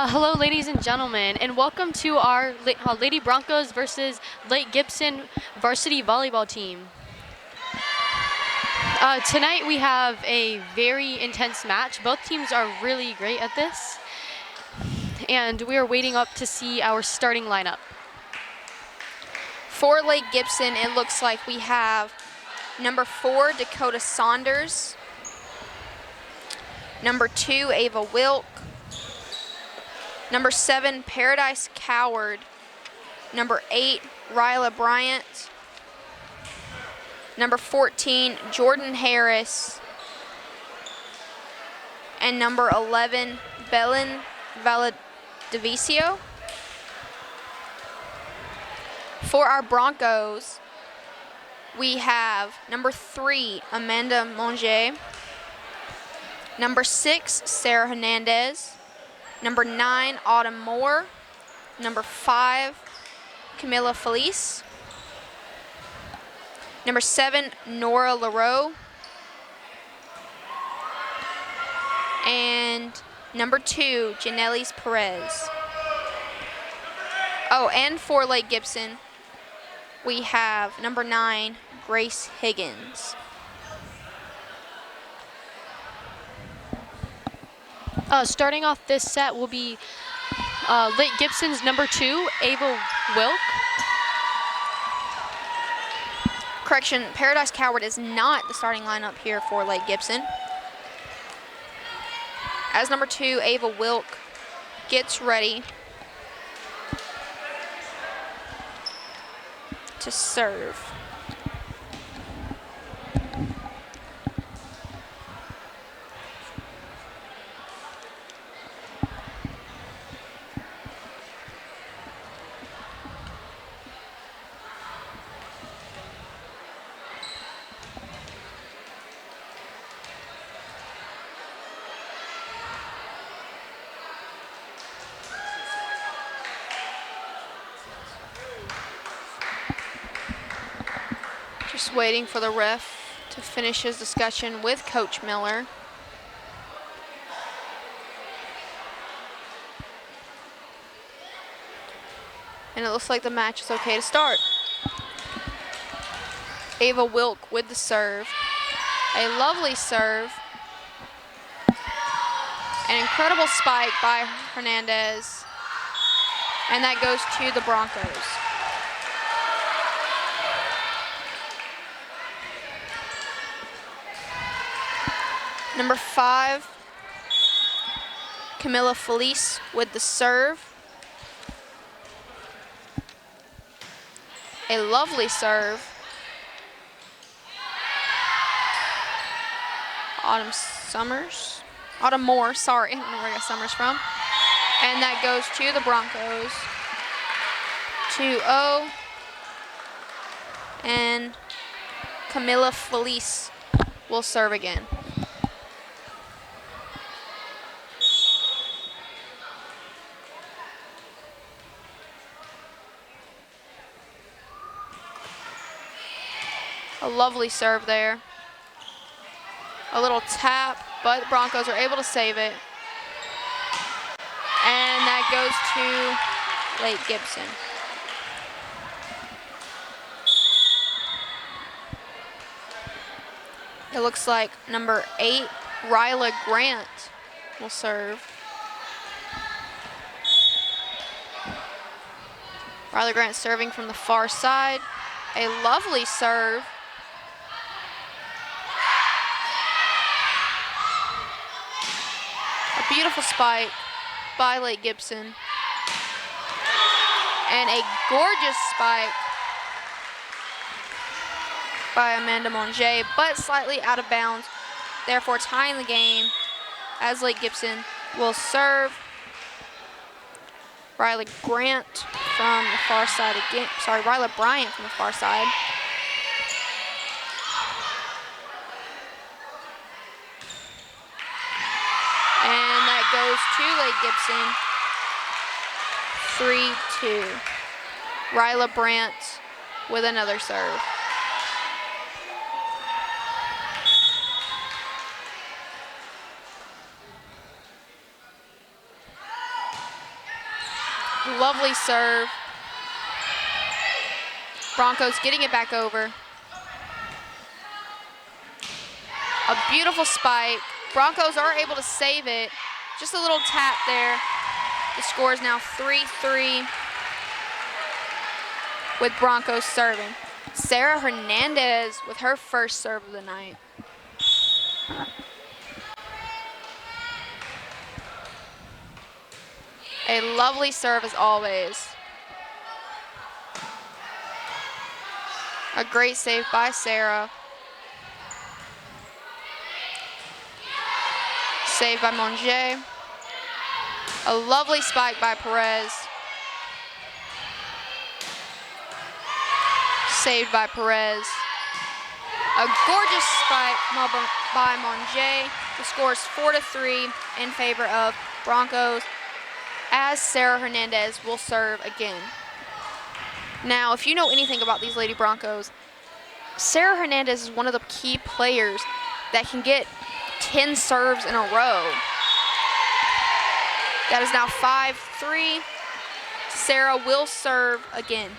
Hello, ladies and gentlemen, and welcome to our Lady Broncos versus Lake Gibson varsity volleyball team. Tonight we have a very intense match. Both teams are really great at this, and we are waiting up to see our starting lineup. For Lake Gibson, it looks like we have number 4, Dakota Saunders, number 2, Ava Wilk, number 7, Paradise Coward, number 8, Ryla Bryant, number 14, Jordan Harris, and number 11, Belen Valadivicio. For our Broncos, we have number 3, Amanda Monge, number 6, Sarah Hernandez, number 9, Autumn Moore, number 5, Camilla Felice, number 7, Nora LaRoe, and number 2, Janelis Perez. Oh, and for Lake Gibson, we have number 9, Grace Higgins. Starting off this set will be Lake Gibson's number 2, Ava Wilk. Correction, Paradise Coward is not the starting lineup here for Lake Gibson. As number 2, Ava Wilk gets ready to serve. Just waiting for the ref to finish his discussion with Coach Miller. And it looks like the match is okay to start. Ava Wilk with the serve. A lovely serve. An incredible spike by Hernandez. And that goes to the Broncos. Number 5, Camilla Felice with the serve. A lovely serve. Autumn Moore, sorry, I don't know where I got Summers from. And that goes to the Broncos. 2-0. And Camilla Felice will serve again. A lovely serve there. A little tap, but the Broncos are able to save it. And that goes to Lake Gibson. It looks like number 8, Ryla Grant, will serve. Ryla Grant serving from the far side. A lovely serve. A beautiful spike by Lake Gibson. And a gorgeous spike by Amanda Monge, but slightly out of bounds, therefore tying the game as Lake Gibson will serve. Ryla Grant from the far side again. Sorry, Ryla Bryant from the far side. And that goes to Lake Gibson. 3-2. Ryla Bryant with another serve. lovely serve. Broncos getting it back over. A beautiful spike. Broncos are able to save it. Just a little tap there. The score is now 3-3 with Broncos serving. Sarah Hernandez with her first serve of the night. A lovely serve as always. A great save by Sarah. Save by Monge. A lovely spike by Perez. Saved by Perez. A gorgeous spike by Monge. The score is 4-3 in favor of Broncos, as Sarah Hernandez will serve again. Now, if you know anything about these Lady Broncos, Sarah Hernandez is one of the key players that can get 10 serves in a row. That is now 5-3. Sarah will serve again.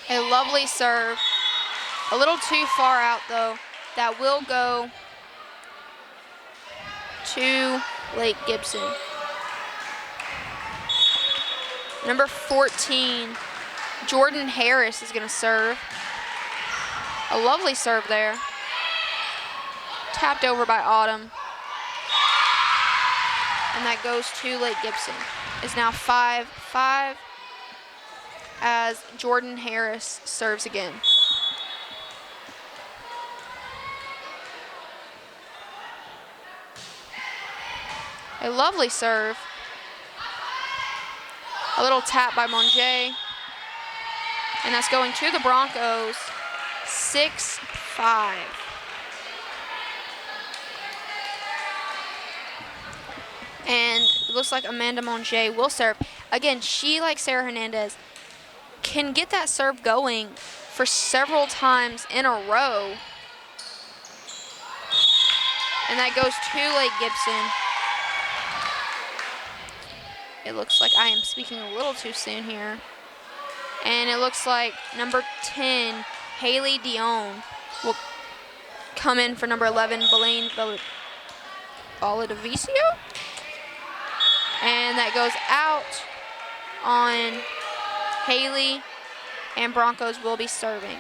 A lovely serve. A little too far out though. That will go to Lake Gibson. Number 14, Jordan Harris is going to serve. A lovely serve there. Tapped over by Autumn. And that goes to Lake Gibson. It's now 5-5 as Jordan Harris serves again. A lovely serve. A little tap by Monge. And that's going to the Broncos, 6-5. And it looks like Amanda Monge will serve. Again, she, like Sarah Hernandez, can get that serve going for several times in a row. And that goes to Lake Gibson. It looks like I am speaking a little too soon here. And it looks like number 10, Haley Dion, will come in for number 11, Belaine Valdivicio. And that goes out on Haley, and Broncos will be serving.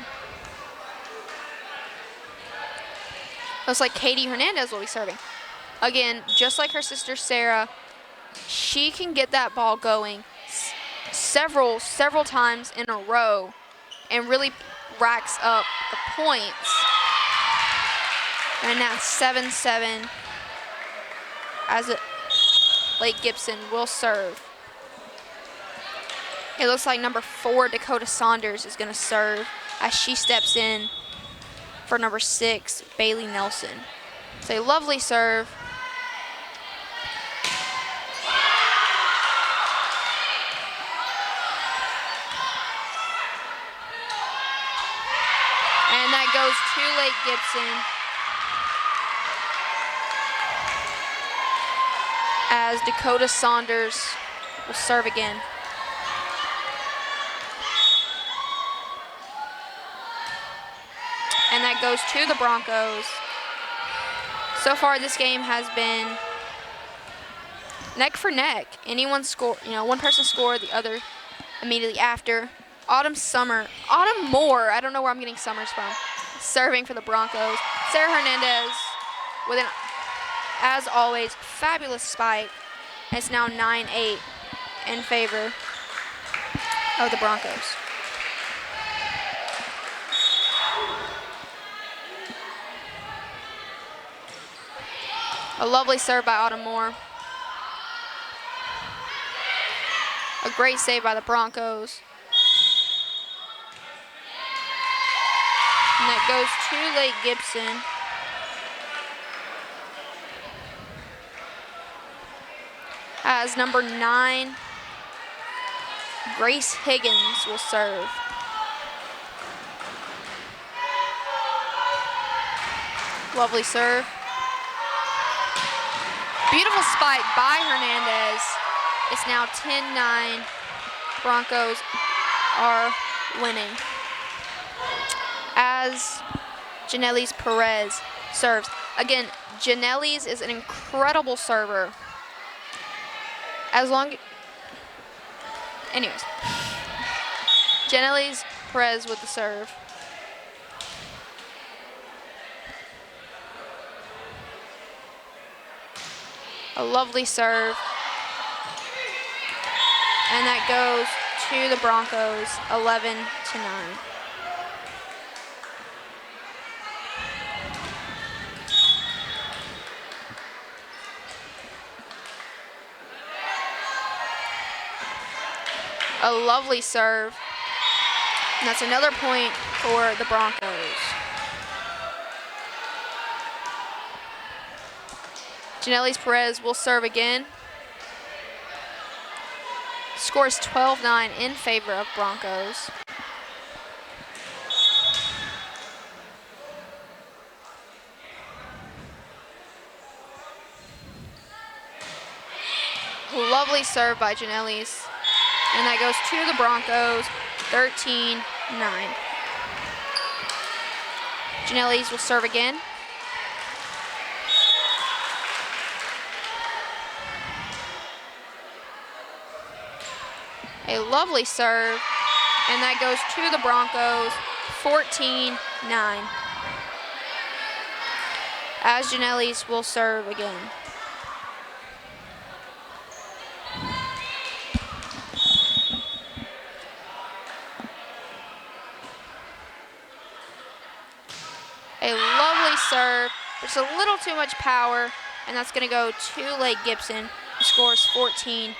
Looks like Katie Hernandez will be serving. Again, just like her sister Sarah, she can get that ball going several times in a row and really racks up the points. And that's 7-7 as Lake Gibson will serve. It looks like number 4, Dakota Saunders, is going to serve as she steps in for number 6, Bailey Nelson. It's a lovely serve. And that goes to Lake Gibson as Dakota Saunders will serve again. And that goes to the Broncos. So far, this game has been neck for neck. Anyone score, one person scored, the other immediately after. Autumn Moore, I don't know where I'm getting Summers from, serving for the Broncos. Sarah Hernandez with an, as always, fabulous spike. And it's now 9-8 in favor of the Broncos. A lovely serve by Autumn Moore. A great save by the Broncos. And that goes to Lake Gibson. As number 9, Grace Higgins will serve. Lovely serve. Beautiful spike by Hernandez. It's now 10-9. Broncos are winning. As Janellis Perez serves. Again, Janellis is an incredible server. Anyways. Janellis Perez with the serve. A lovely serve. And that goes to the Broncos, 11-9. A lovely serve. And that's another point for the Broncos. Janellis Perez will serve again. Scores 12-9 in favor of Broncos. Lovely serve by Janellis. And that goes to the Broncos, 13-9. Janellis will serve again. A lovely serve, and that goes to the Broncos, 14-9. As Janellis will serve again. A lovely serve, just a little too much power, and that's going to go to Lake Gibson, who scores 14-10.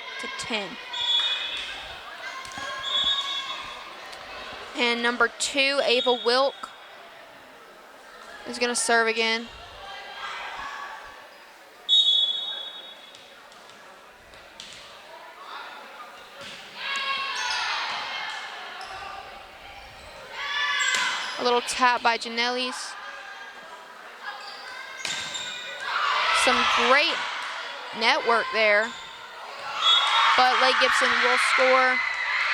And number 2, Ava Wilk, is going to serve again. A little tap by Janellis. Some great network there. But Lake Gibson will score.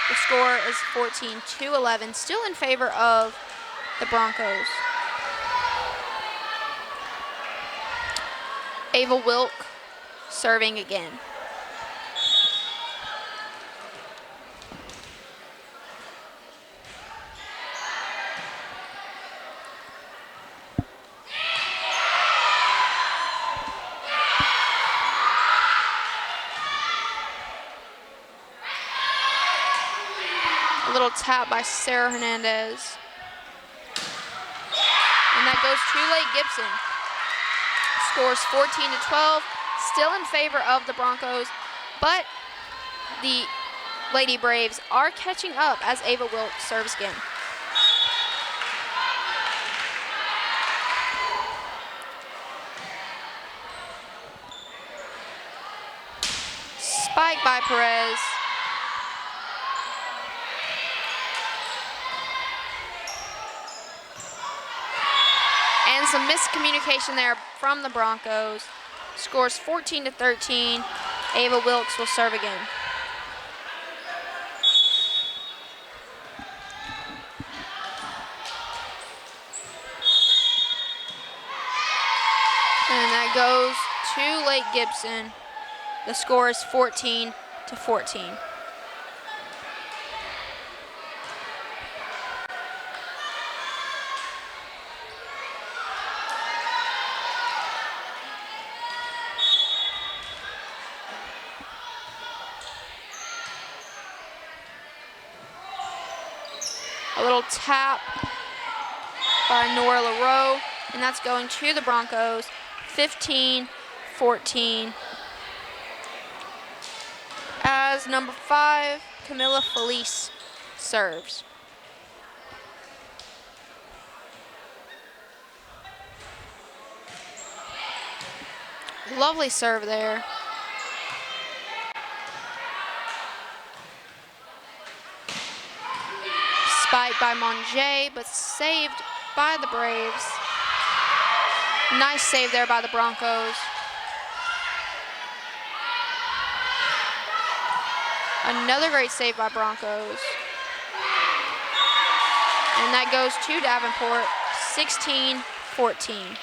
The score is 14-11, still in favor of the Broncos. Ava Wilk serving again. A little tap by Sarah Hernandez. And that goes to Lake Gibson. Scores 14-12, still in favor of the Broncos, but the Lady Braves are catching up as Ava Wilk serves again. Spike by Perez. And some miscommunication there from the Broncos. Scores 14-13. Ava Wilkes will serve again. And that goes to Lake Gibson. The score is 14-14. A little tap by Nora LaRoe, and that's going to the Broncos, 15-14. As number 5, Camilla Felice serves. Lovely serve there. Spiked by Monjay, but saved by the Braves. Nice save there by the Broncos. Another great save by Broncos. And that goes to Davenport, 16-14.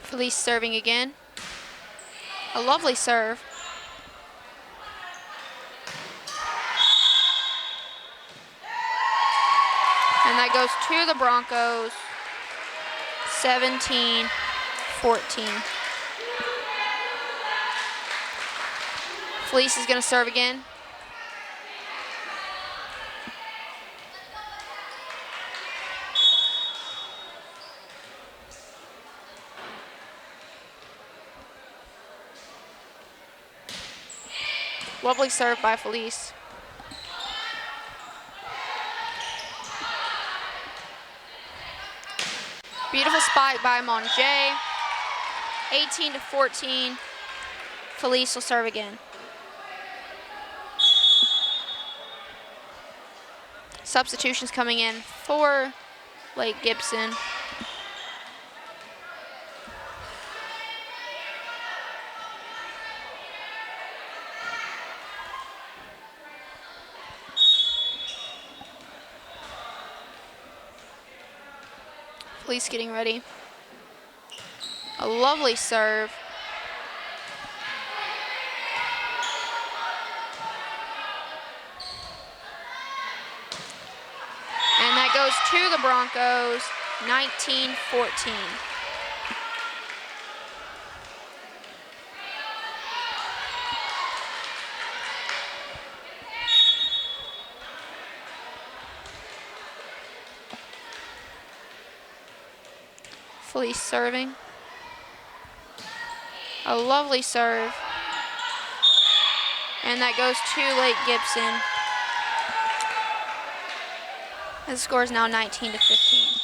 Felice serving again. A lovely serve. And that goes to the Broncos, 17-14. Felice is going to serve again. Lovely serve by Felice. Beautiful spike by Monjay. 18-14. Felice will serve again. Substitutions coming in for Lake Gibson. Felice getting ready. A lovely serve. And that goes to the Broncos, 19-14. Felice serving. A lovely serve. And that goes to Lake Gibson. The score is now 19-15.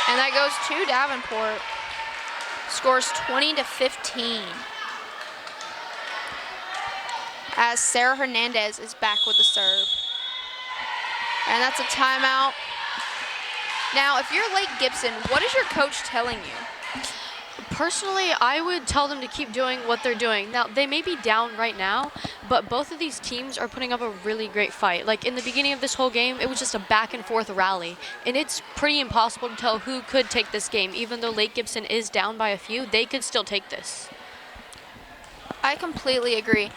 And that goes to Davenport. Scores 20-15. As Sarah Hernandez is back with the serve. And that's a timeout. Now, if you're Lake Gibson, what is your coach telling you? Personally, I would tell them to keep doing what they're doing. Now, they may be down right now, but both of these teams are putting up a really great fight. Like in the beginning of this whole game, it was just a back and forth rally. And it's pretty impossible to tell who could take this game. Even though Lake Gibson is down by a few, they could still take this. I completely agree.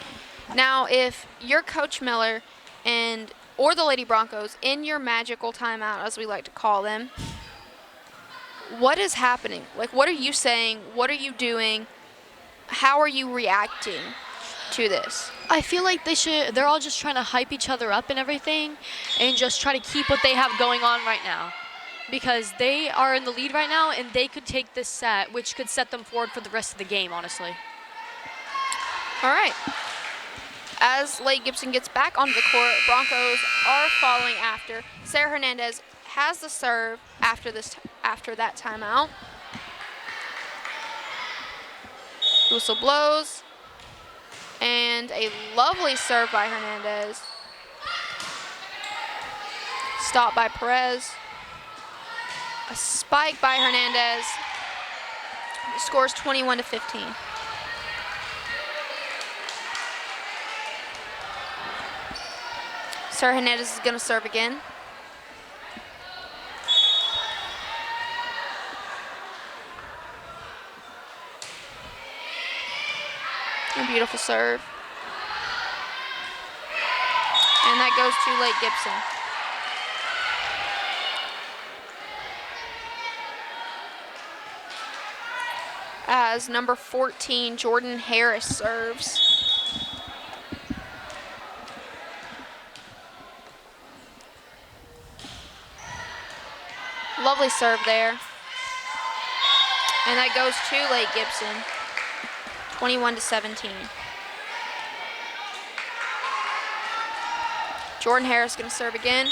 Now, if you're Coach Miller or the Lady Broncos in your magical timeout, as we like to call them, what is happening? Like, what are you saying? What are you doing? How are you reacting to this? I feel like they're all just trying to hype each other up and everything and just try to keep what they have going on right now. Because they are in the lead right now and they could take this set, which could set them forward for the rest of the game, honestly. All right. As Lake Gibson gets back onto the court, Broncos are following after. Sarah Hernandez has the serve after that timeout. Whistle blows. And a lovely serve by Hernandez. Stop by Perez. A spike by Hernandez. Scores 21-15. Sarah Hernandez is going to serve again. A beautiful serve. And that goes to Lake Gibson. As number 14, Jordan Harris serves. Lovely serve there. And that goes to Lake Gibson, 21-17. Jordan Harris gonna serve again.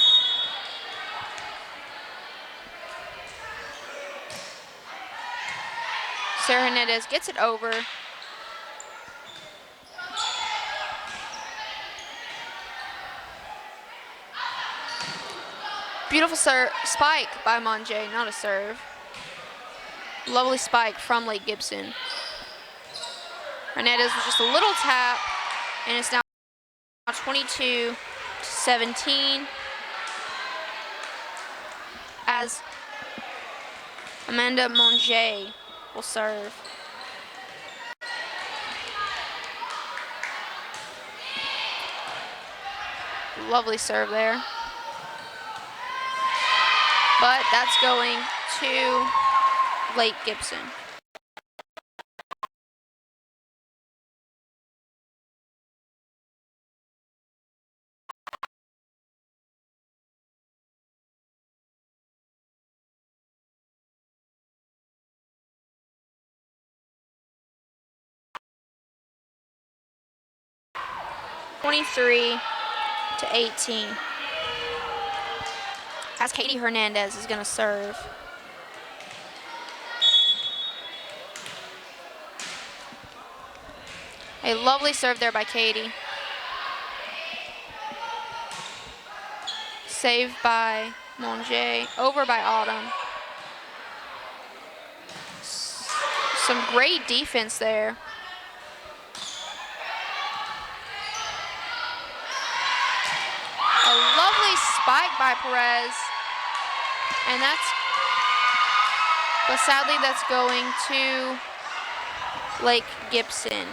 Sarah Hernandez gets it over. Beautiful spike by Monjay, not a serve. Lovely spike from Lake Gibson. Hernandez was just a little tap, and it's now 22-17 as Amanda Monjay will serve. Lovely serve there. But that's going to Lake Gibson. (23-18). As Katie Hernandez is going to serve. A lovely serve there by Katie. Saved by Monjay, over by Autumn. Some great defense there. A lovely spike by Perez. And but sadly that's going to Lake Gibson.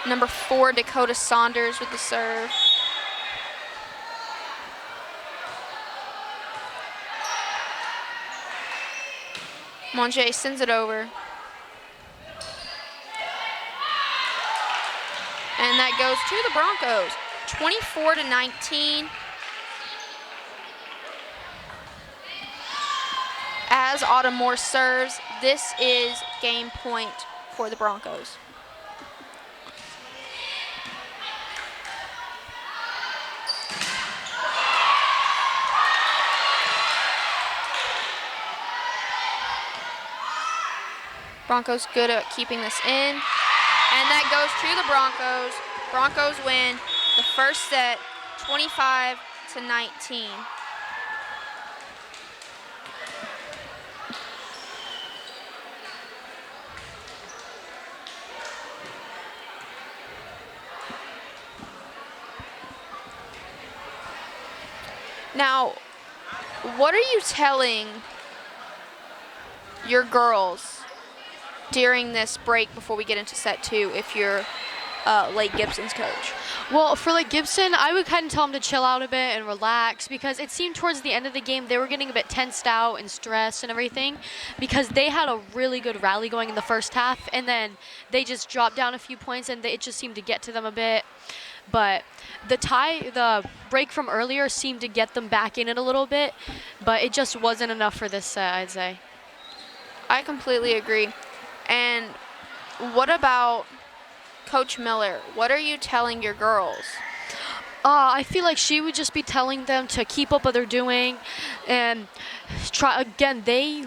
Number 4, Dakota Saunders with the serve. Monjay sends it over. And that goes to the Broncos, 24-19. As Autumn Moore serves, this is game point for the Broncos. Broncos good at keeping this in. And that goes to the Broncos. Broncos win the first set, 25-19. Now, what are you telling your girls during this break before we get into set 2 if you're Lake Gibson's coach? Well, for Lake Gibson, I would kind of tell them to chill out a bit and relax, because it seemed towards the end of the game they were getting a bit tensed out and stressed and everything, because they had a really good rally going in the first half, and then they just dropped down a few points and it just seemed to get to them a bit. But the break from earlier seemed to get them back in it a little bit, but it just wasn't enough for this set, I'd say. I completely agree. And what about Coach Miller? What are you telling your girls? I feel like she would just be telling them to keep up what they're doing and try again. They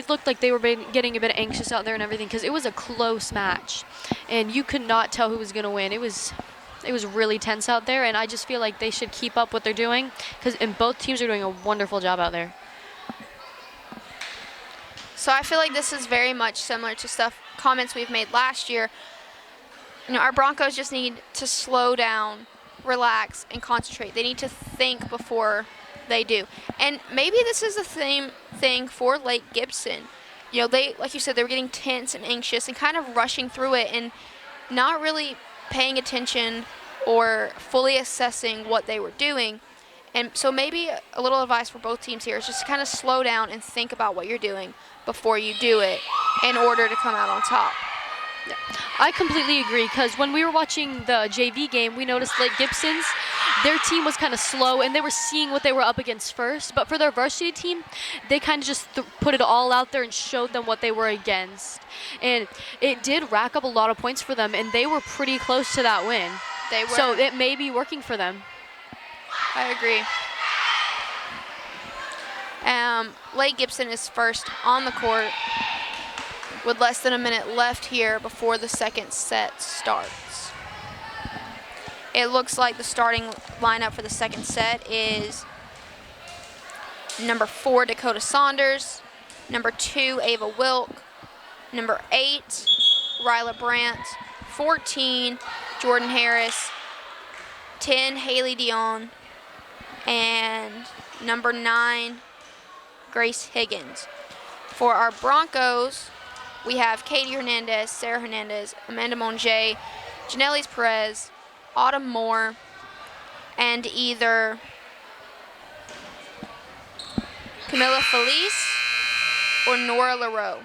looked like they were getting a bit anxious out there and everything, because it was a close match and you could not tell who was going to win. It was really tense out there, and I just feel like they should keep up what they're doing, and both teams are doing a wonderful job out there. So I feel like this is very much similar to comments we've made last year. You know, our Broncos just need to slow down, relax, and concentrate. They need to think before they do. And maybe this is the same thing for Lake Gibson. You know, they, like you said, they were getting tense and anxious and kind of rushing through it and not really paying attention or fully assessing what they were doing. And so maybe a little advice for both teams here is just to kind of slow down and think about what you're doing before you do it in order to come out on top. Yeah, I completely agree, because when we were watching the JV game, we noticed like Gibson's, their team was kind of slow and they were seeing what they were up against first. But for their varsity team, they kind of just put it all out there and showed them what they were against. And it did rack up a lot of points for them, and they were pretty close to that win. They were. So it may be working for them. I agree. Lake Gibson is first on the court with less than a minute left here before the second set starts. It looks like the starting lineup for the second set is number 4, Dakota Saunders, number 2, Ava Wilk, number 8, Ryla Brandt, 14, Jordan Harris, 10, Haley Dion, and number 9, Grace Higgins. For our Broncos, we have Katie Hernandez, Sarah Hernandez, Amanda Monge, Janellis Perez, Autumn Moore, and either Camilla Felice or Nora LaRoe.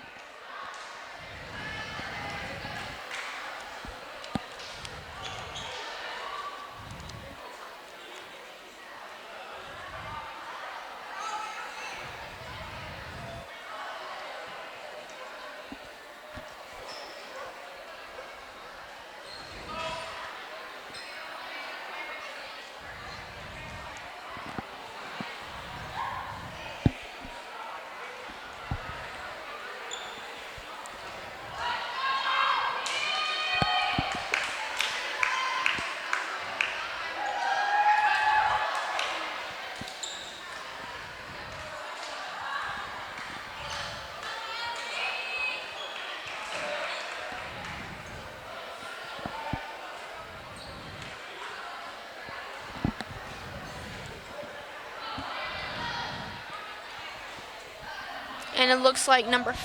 And it looks like number 5,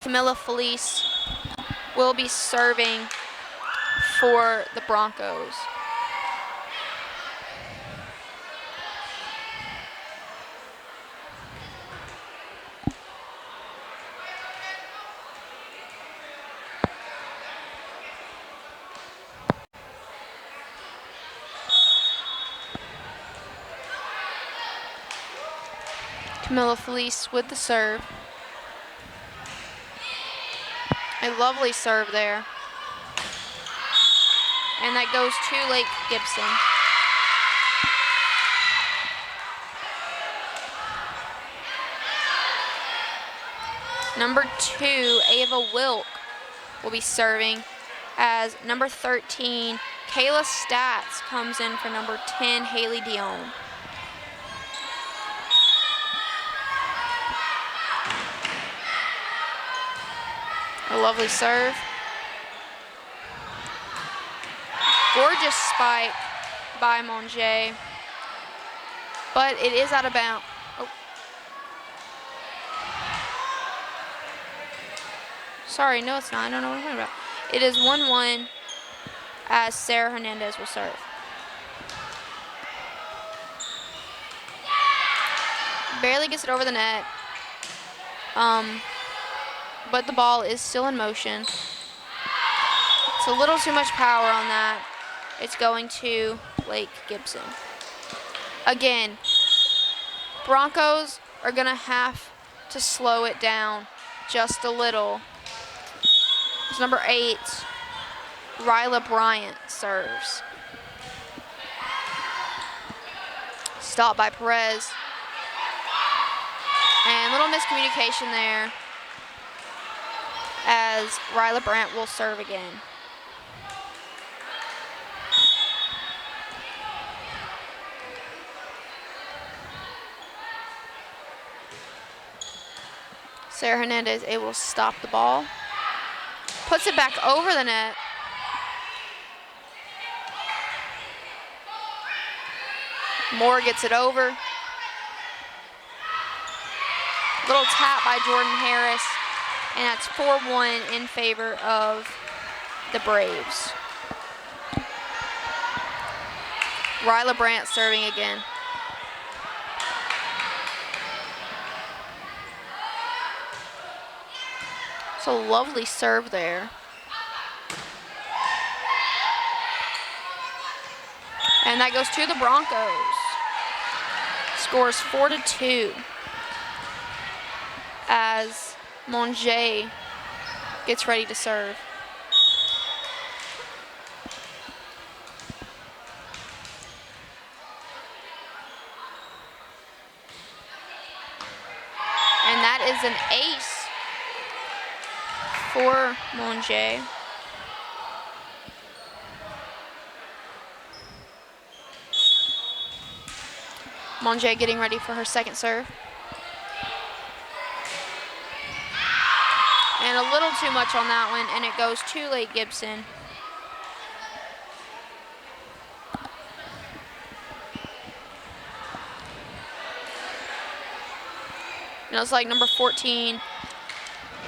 Camilla Felice, will be serving for the Broncos. Camilla Felice with the serve. A lovely serve there. And that goes to Lake Gibson. Number 2, Ava Wilk, will be serving as number 13, Kayla Stats, comes in for number 10, Haley Dion. A lovely serve. Gorgeous spike by Monge, but it is out of bounds. Oh. Sorry, no it's not. I don't know what I'm talking about. It is 1-1 as Sarah Hernandez will serve. Barely gets it over the net. But the ball is still in motion. It's a little too much power on that. It's going to Lake Gibson. Again, Broncos are going to have to slow it down just a little. It's number 8, Ryla Bryant serves. Stopped by Perez. And little miscommunication there as Ryla Brandt will serve again. Sarah Hernandez able to stop the ball. Puts it back over the net. Moore gets it over. Little tap by Jordan Harris. And that's 4-1 in favor of the Braves. Ryla Brandt serving again. It's a lovely serve there. And that goes to the Broncos. Scores 4-2 as Monge gets ready to serve. And that is an ace for Monge. Monge getting ready for her second serve. And a little too much on that one, and it goes too late, Gibson. And it's like number 14,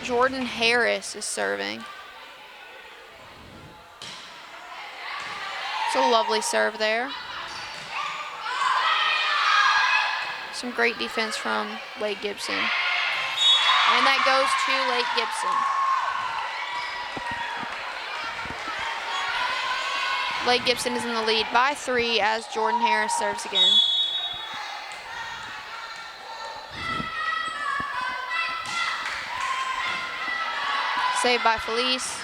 Jordan Harris is serving. It's a lovely serve there. Some great defense from Lake Gibson. And that goes to Lake Gibson. Lake Gibson is in the lead by 3 as Jordan Harris serves again. Saved by Felice.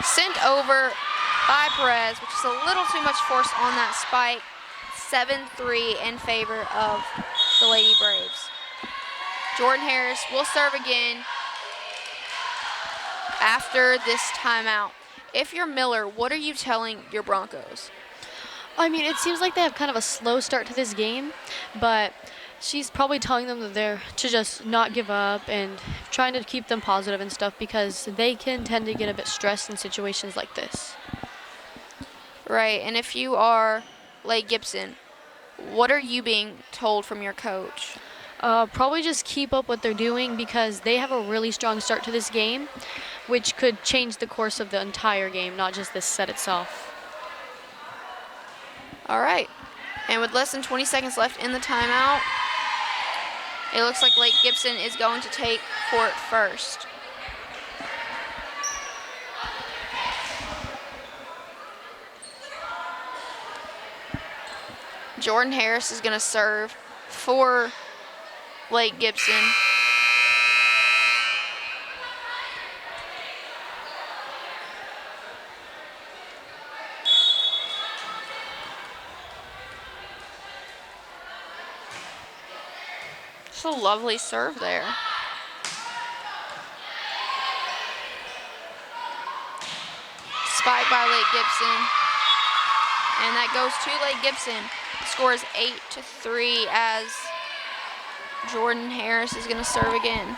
Sent over by Perez, which is a little too much force on that spike. 7-3 in favor of the Lady Braves. Jordan Harris will serve again after this timeout. If you're Miller, what are you telling your Broncos? I mean, it seems like they have kind of a slow start to this game, but she's probably telling them that they're to just not give up and trying to keep them positive and stuff because they can tend to get a bit stressed in situations like this. Right, and if you are Lake Gibson, what are you being told from your coach? Probably just keep up what they're doing because they have a really strong start to this game, which could change the course of the entire game, not just this set itself. All right, and with less than 20 seconds left in the timeout, it looks like Lake Gibson is going to take court first. Jordan Harris is going to serve for Lake Gibson. It's a lovely serve there. Spike by Lake Gibson. And that goes to Lake Gibson. Score is 8-3 as Jordan Harris is going to serve again.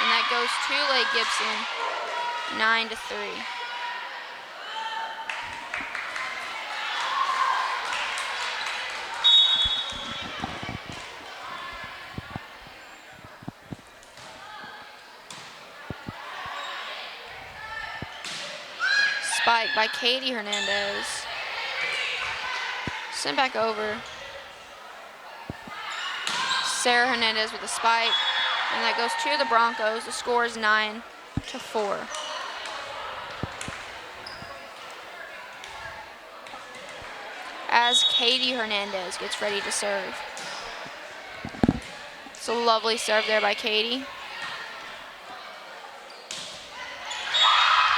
And that goes to Lake Gibson, 9-3. Spike by Katie Hernandez. Sent back over. Sarah Hernandez with a spike. And that goes to the Broncos. The score is 9-4. As Katie Hernandez gets ready to serve. It's a lovely serve there by Katie.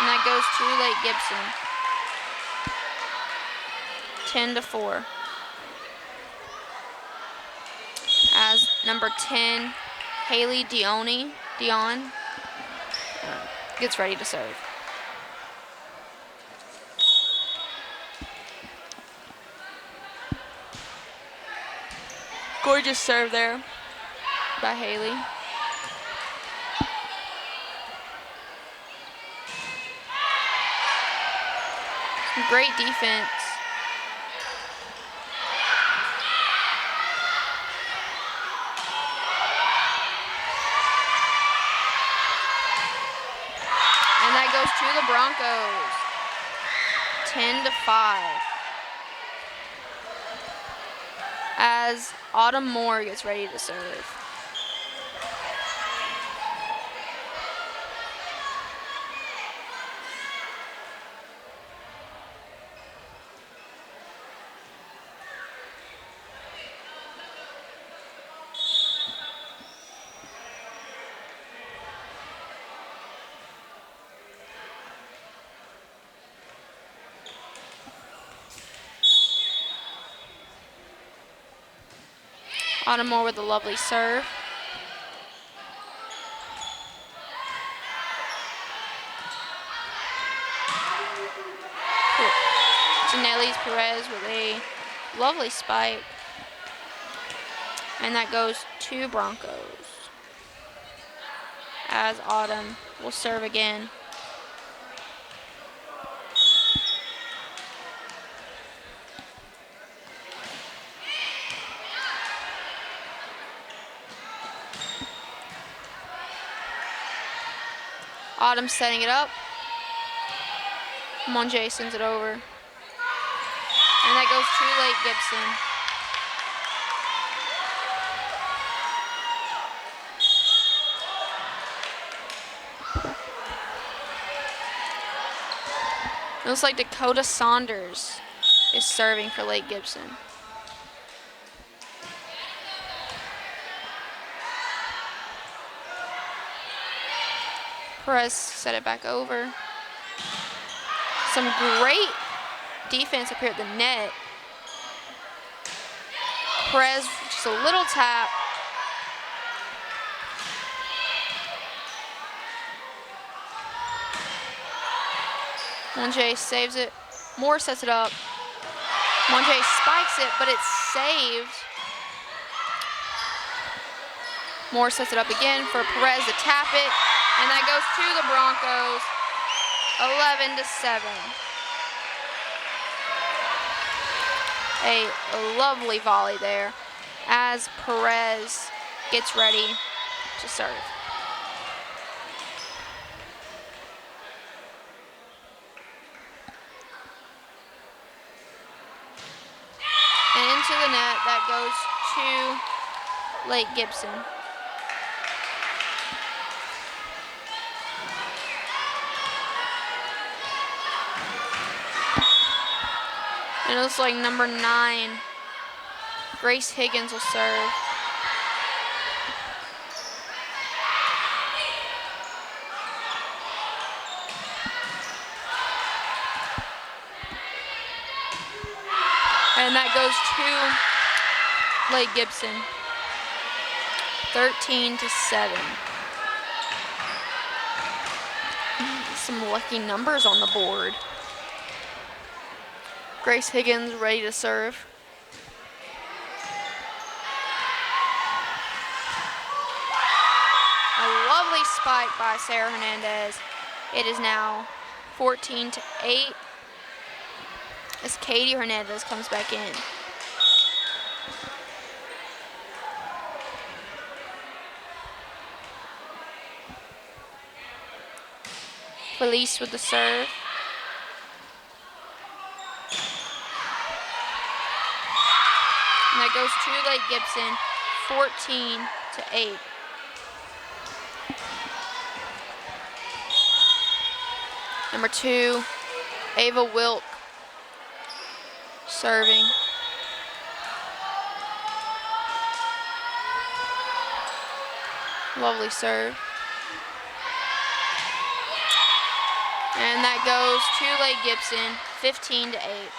And that goes to Lake Gibson. 10-4. As number 10, Haley Dion gets ready to serve. Gorgeous serve there by Haley. Great defense. goes to the Broncos. 10-5. As Autumn Moore gets ready to serve. Autumn Moore with a lovely serve. Janelle's Perez with a lovely spike. And that goes to Broncos. As Autumn will serve again. Autumn setting it up. Monjay sends it over. And that goes to late Gibson. It looks like Dakota Saunders is serving for late Gibson. Perez set it back over. Some great defense up here at the net. Perez, just a little tap. Monjay saves it. Moore sets it up. Monjay spikes it, but it's saved. Moore sets it up again for Perez to tap it. And that goes to the Broncos, 11-7. A lovely volley there as Perez gets ready to serve. And into the net, that goes to late Gibson. And it looks like number 9, Grace Higgins will serve. And that goes to late Gibson, 13-7. Some lucky numbers on the board. Grace Higgins ready to serve. A lovely spike by Sarah Hernandez. It is now 14-8 as Katie Hernandez comes back in. Felice with the serve. And that goes to late Gibson, 14-8. Number 2, Ava Wilk serving. Lovely serve. And that goes to late Gibson, 15-8.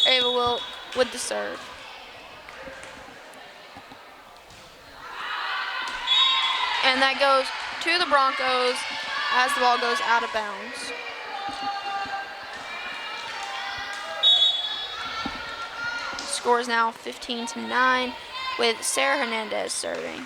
Ava Wilk with the serve. And that goes to the Broncos as the ball goes out of bounds. Score is now 15-9 with Sarah Hernandez serving.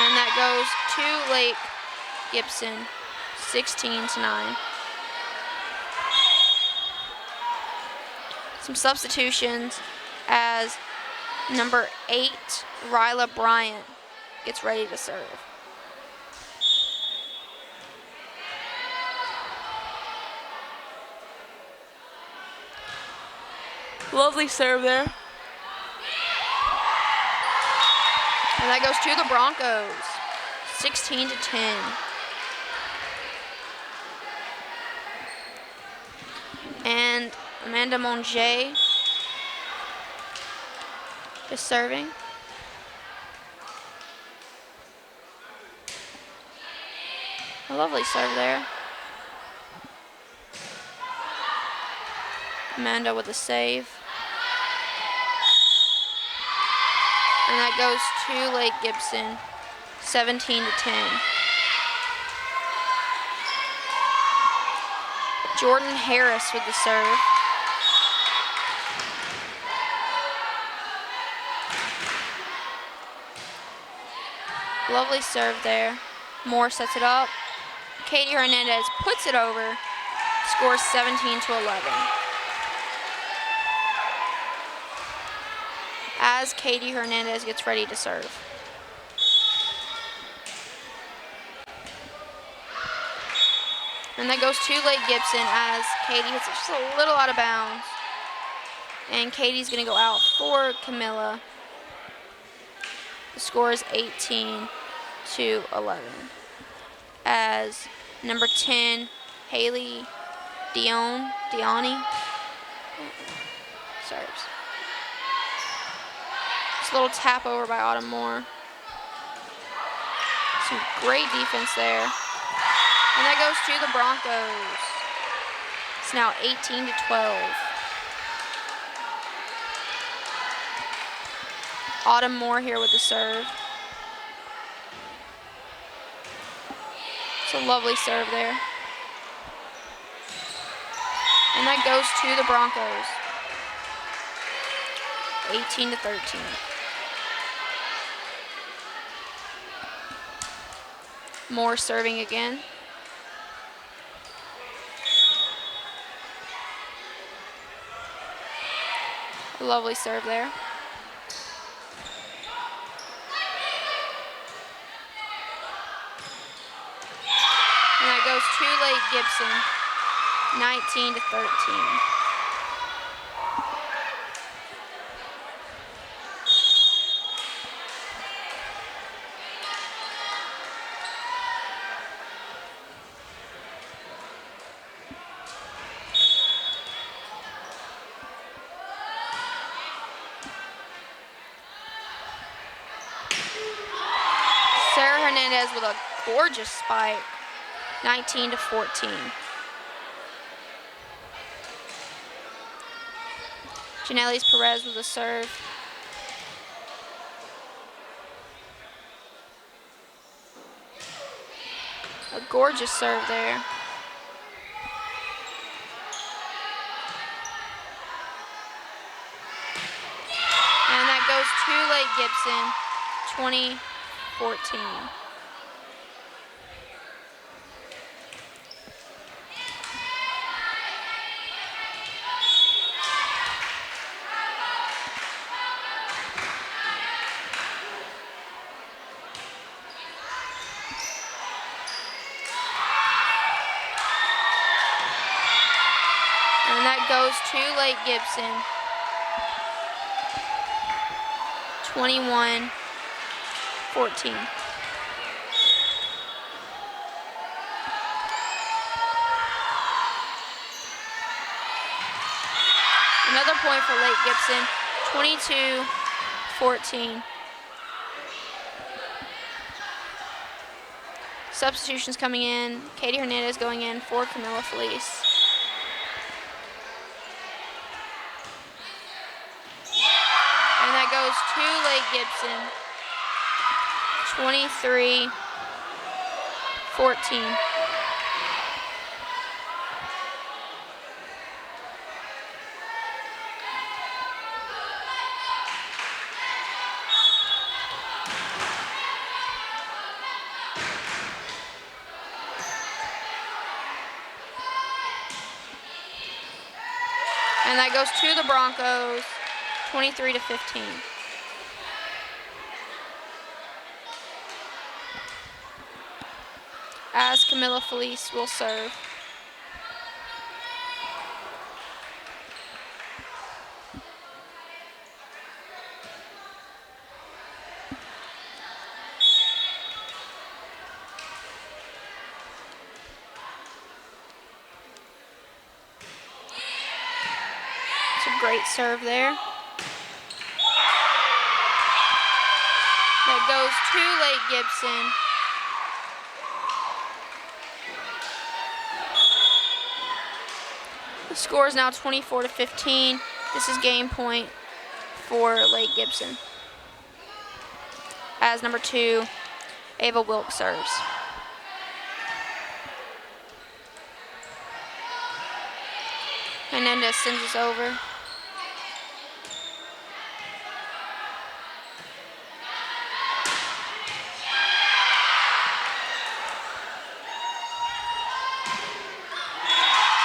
And that goes to late Gibson, 16-9. Some substitutions as number 8, Ryla Bryant, gets ready to serve. Lovely serve there. And that goes to the Broncos, 16-10. And Amanda Monge is serving. A lovely serve there. Amanda with a save. And that goes to Lake Gibson, 17-10. Jordan Harris with the serve. Lovely serve there. Moore sets it up. Katie Hernandez puts it over, scores 17-11. As Katie Hernandez gets ready to serve. And that goes to Lake Gibson as Katie hits it just a little out of bounds. And Katie's gonna go out for Camilla. The score is 18-11. As number 10, Haley Diani serves. Just a little tap over by Autumn Moore. Some great defense there. And that goes to the Broncos. It's now 18-12. Autumn Moore here with the serve. It's a lovely serve there. And that goes to the Broncos. 18-13. Moore serving again. A lovely serve there. And that goes to Lake Gibson, 19-13. Sarah Hernandez with a gorgeous spike, 19-14. Janelis Perez with a serve. A gorgeous serve there. And that goes to Lake Gibson, 20-14. And that goes to Lake Gibson, 21-14. Another point for Lake Gibson, 22-14. Substitutions coming in. Katie Hernandez going in for Camilla Felice. And that goes to Lake Gibson, 23-14. And that goes to the Broncos, 23-15. As Camilla Felice will serve. It's a great serve there. That goes to Lake Gibson. The score is now 24-15. This is game point for Lake Gibson. As number 2, Ava Wilkes serves. Hernandez sends us over.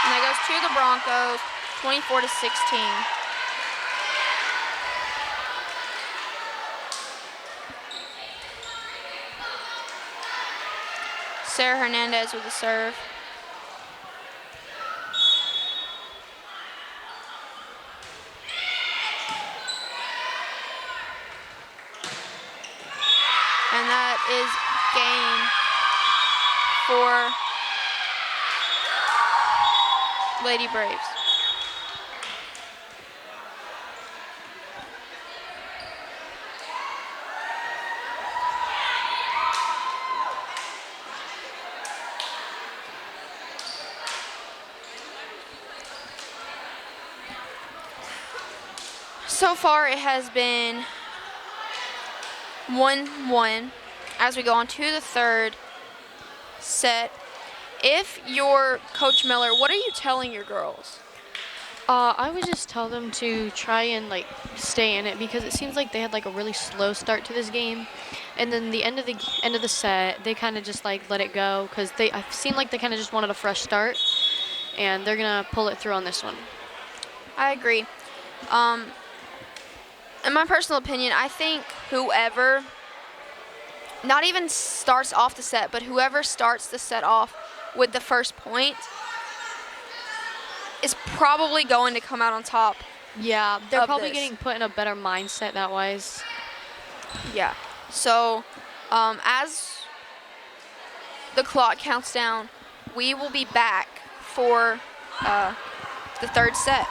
And that goes to the Broncos, 24-16. Sarah Hernandez with the serve. And that is game for Lady Braves. So far it has been 1-1 as we go on to the third set. If you're Coach Miller, what are you telling your girls? I would just tell them to try and like stay in it because it seems like they had like a really slow start to this game, and then the end of the set they kind of just like let it go because I seem like they kind of just wanted a fresh start, and they're gonna pull it through on this one. I agree. In my personal opinion, I think whoever not even starts off the set, but whoever starts the set off with the first point is probably going to come out on top. Yeah, they're of probably this. getting put in a better mindset that wise. Yeah. So, as the clock counts down, we will be back for the third set.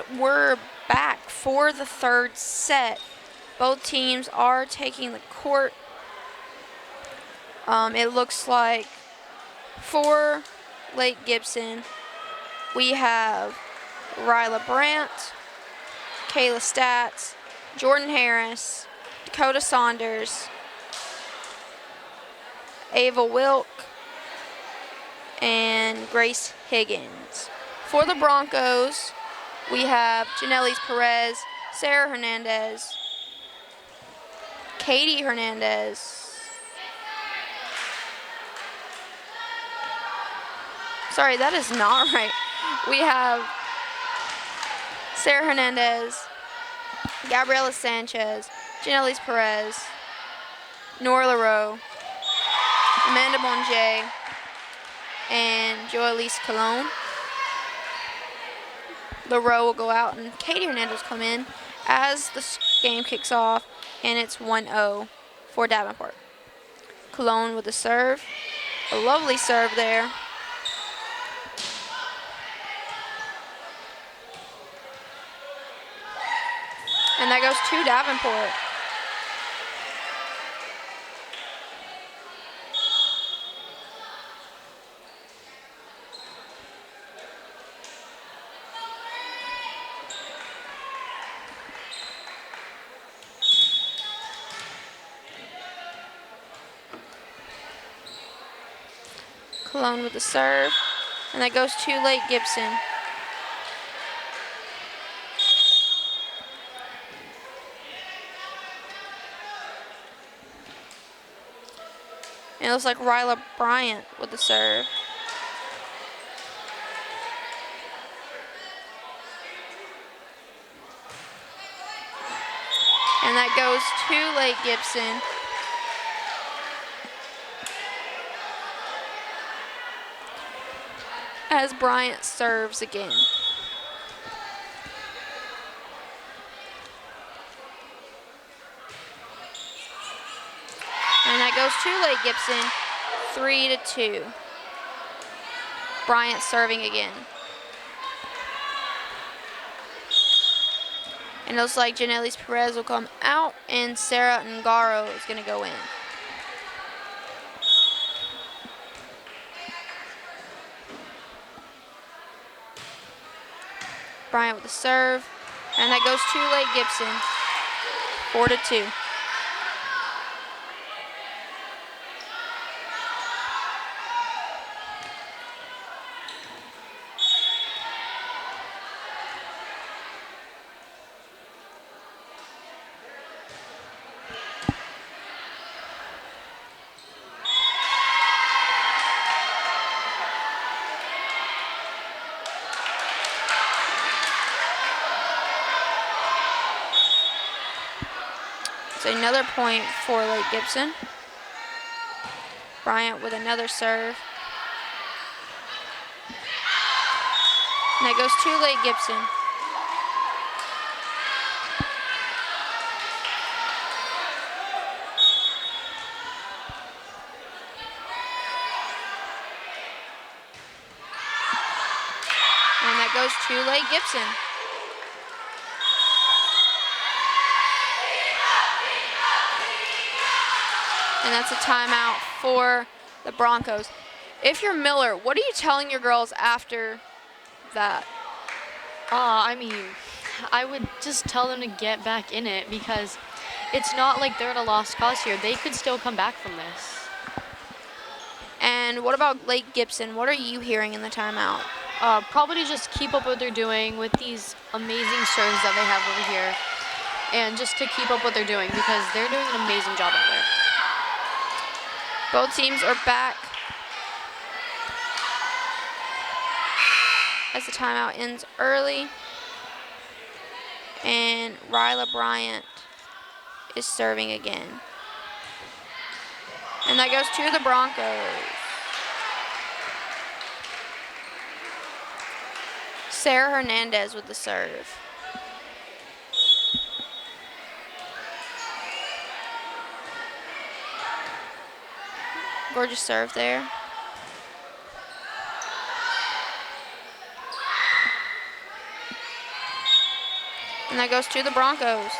And we're back for the third set. Both teams are taking the court. It looks like for Lake Gibson, we have Ryla Brandt, Kayla Statz, Jordan Harris, Dakota Saunders, Ava Wilk, and Grace Higgins. For the Broncos, we have Janellis Perez, Sarah Hernandez, Katie Hernandez, sorry, that is not right. We have Sarah Hernandez, Gabriela Sanchez, Janellis Perez, Nora LaRoe, Amanda Monge, and Joelise Colon. LaRoe will go out, and Katie Hernandez come in as the game kicks off, and it's 1-0 for Davenport. Colon with the serve. A lovely serve there. And that goes to Davenport. Colon with the serve, and that goes to Lake Gibson. And it looks like Ryla Bryant with the serve. And that goes to Lake Gibson. As Bryant serves again. And that goes to Lake Gibson, 3-2. Bryant serving again. And it looks like Janellis Perez will come out, and Sarah Ngaro is going to go in. Bryant with the serve, and that goes to Lake Gibson, 4-2. So another point for Lake Gibson. Bryant with another serve. And that goes to Lake Gibson. And that goes to Lake Gibson. And that's a timeout for the Broncos. If you're Miller, what are you telling your girls after that? I mean, I would just tell them to get back in it, because it's not like they're at a lost cause here. They could still come back from this. And what about Lake Gibson? What are you hearing in the timeout? Probably just keep up what they're doing with these amazing serves that they have over here, and just to keep up what they're doing, because they're doing an amazing job out there. Both teams are back as the timeout ends early. And Ryla Bryant is serving again. And that goes to the Broncos. Sarah Hernandez with the serve. Gorgeous serve there. And that goes to the Broncos.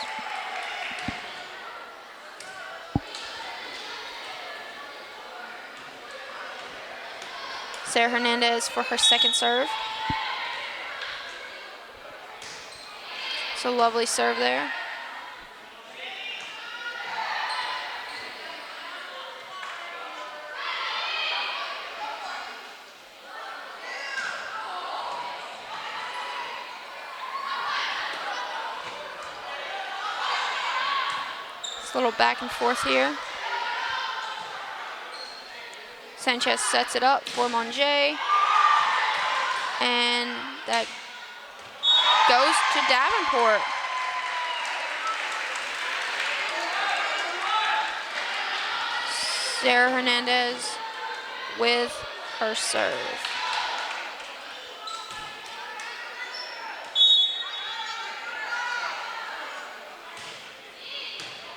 Sarah Hernandez for her second serve. So lovely serve there. It's a little back and forth here. Sanchez sets it up for Monjay. And that goes to Davenport. Sarah Hernandez with her serve.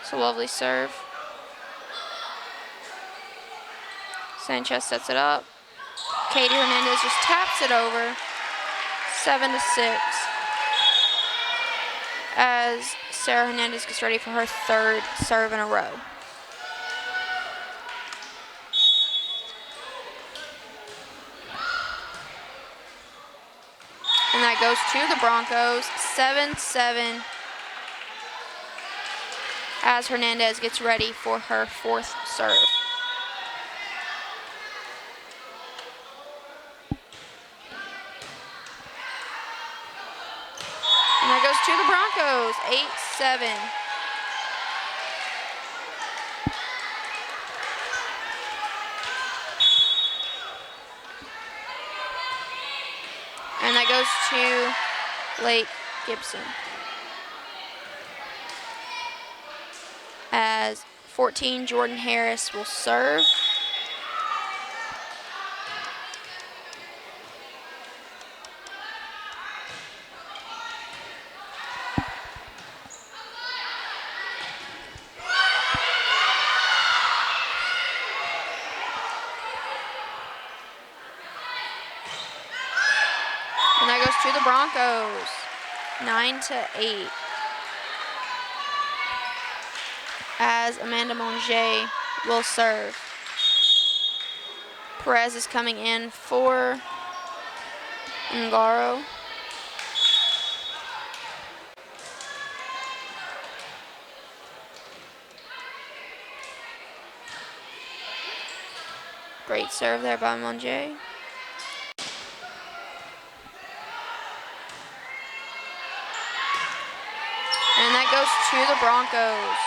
It's a lovely serve. Sanchez sets it up. Katie Hernandez just taps it over. 7-6. As Sarah Hernandez gets ready for her third serve in a row. And that goes to the Broncos, 7-7, as Hernandez gets ready for her fourth serve. And that goes to the Broncos, 8-7. And that goes to Lake Gibson. As 14, Jordan Harris will serve. And that goes to the Broncos, 9-8. As Amanda Monjay will serve. Perez is coming in for Ngaro. Great serve there by Monjay. And that goes to the Broncos.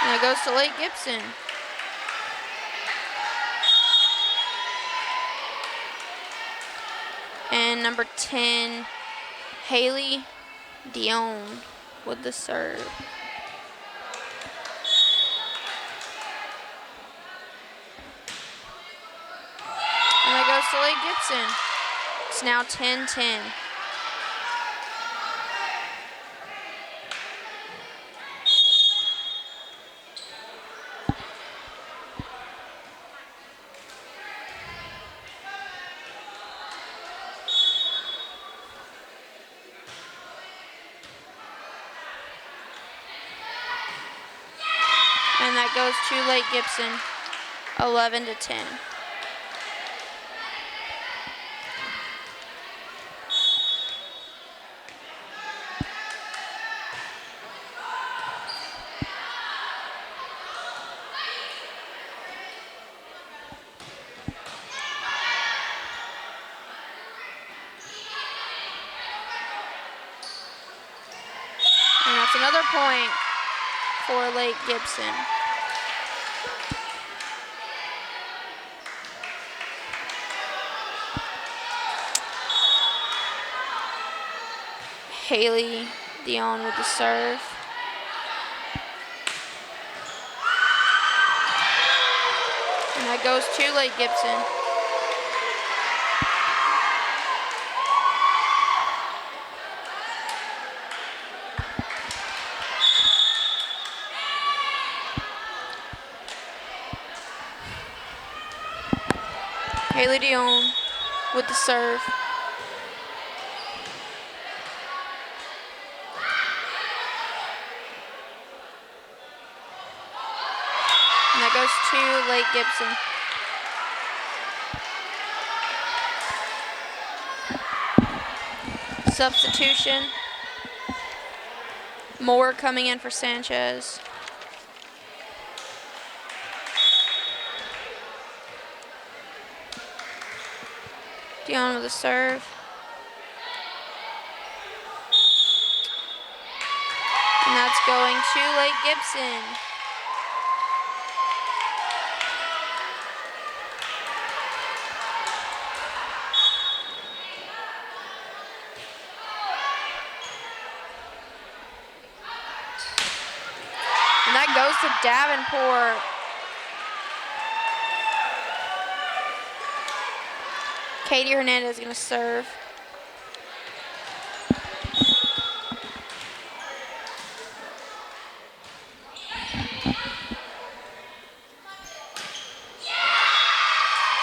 And that goes to Lake Gibson. And number 10, Haley Dion with the serve. And that goes to Lake Gibson. It's now 10-10. And that goes to Lake Gibson, 11-10. And that's another point for Lake Gibson. Haley Dion with the serve. And that goes to Lake Gibson. Haley Dion with the serve. And that goes to Lake Gibson. Substitution. Moore coming in for Sanchez. Dion with a serve. And that's going to Lake Gibson. And that goes to Davenport. Katie Hernandez is going to serve.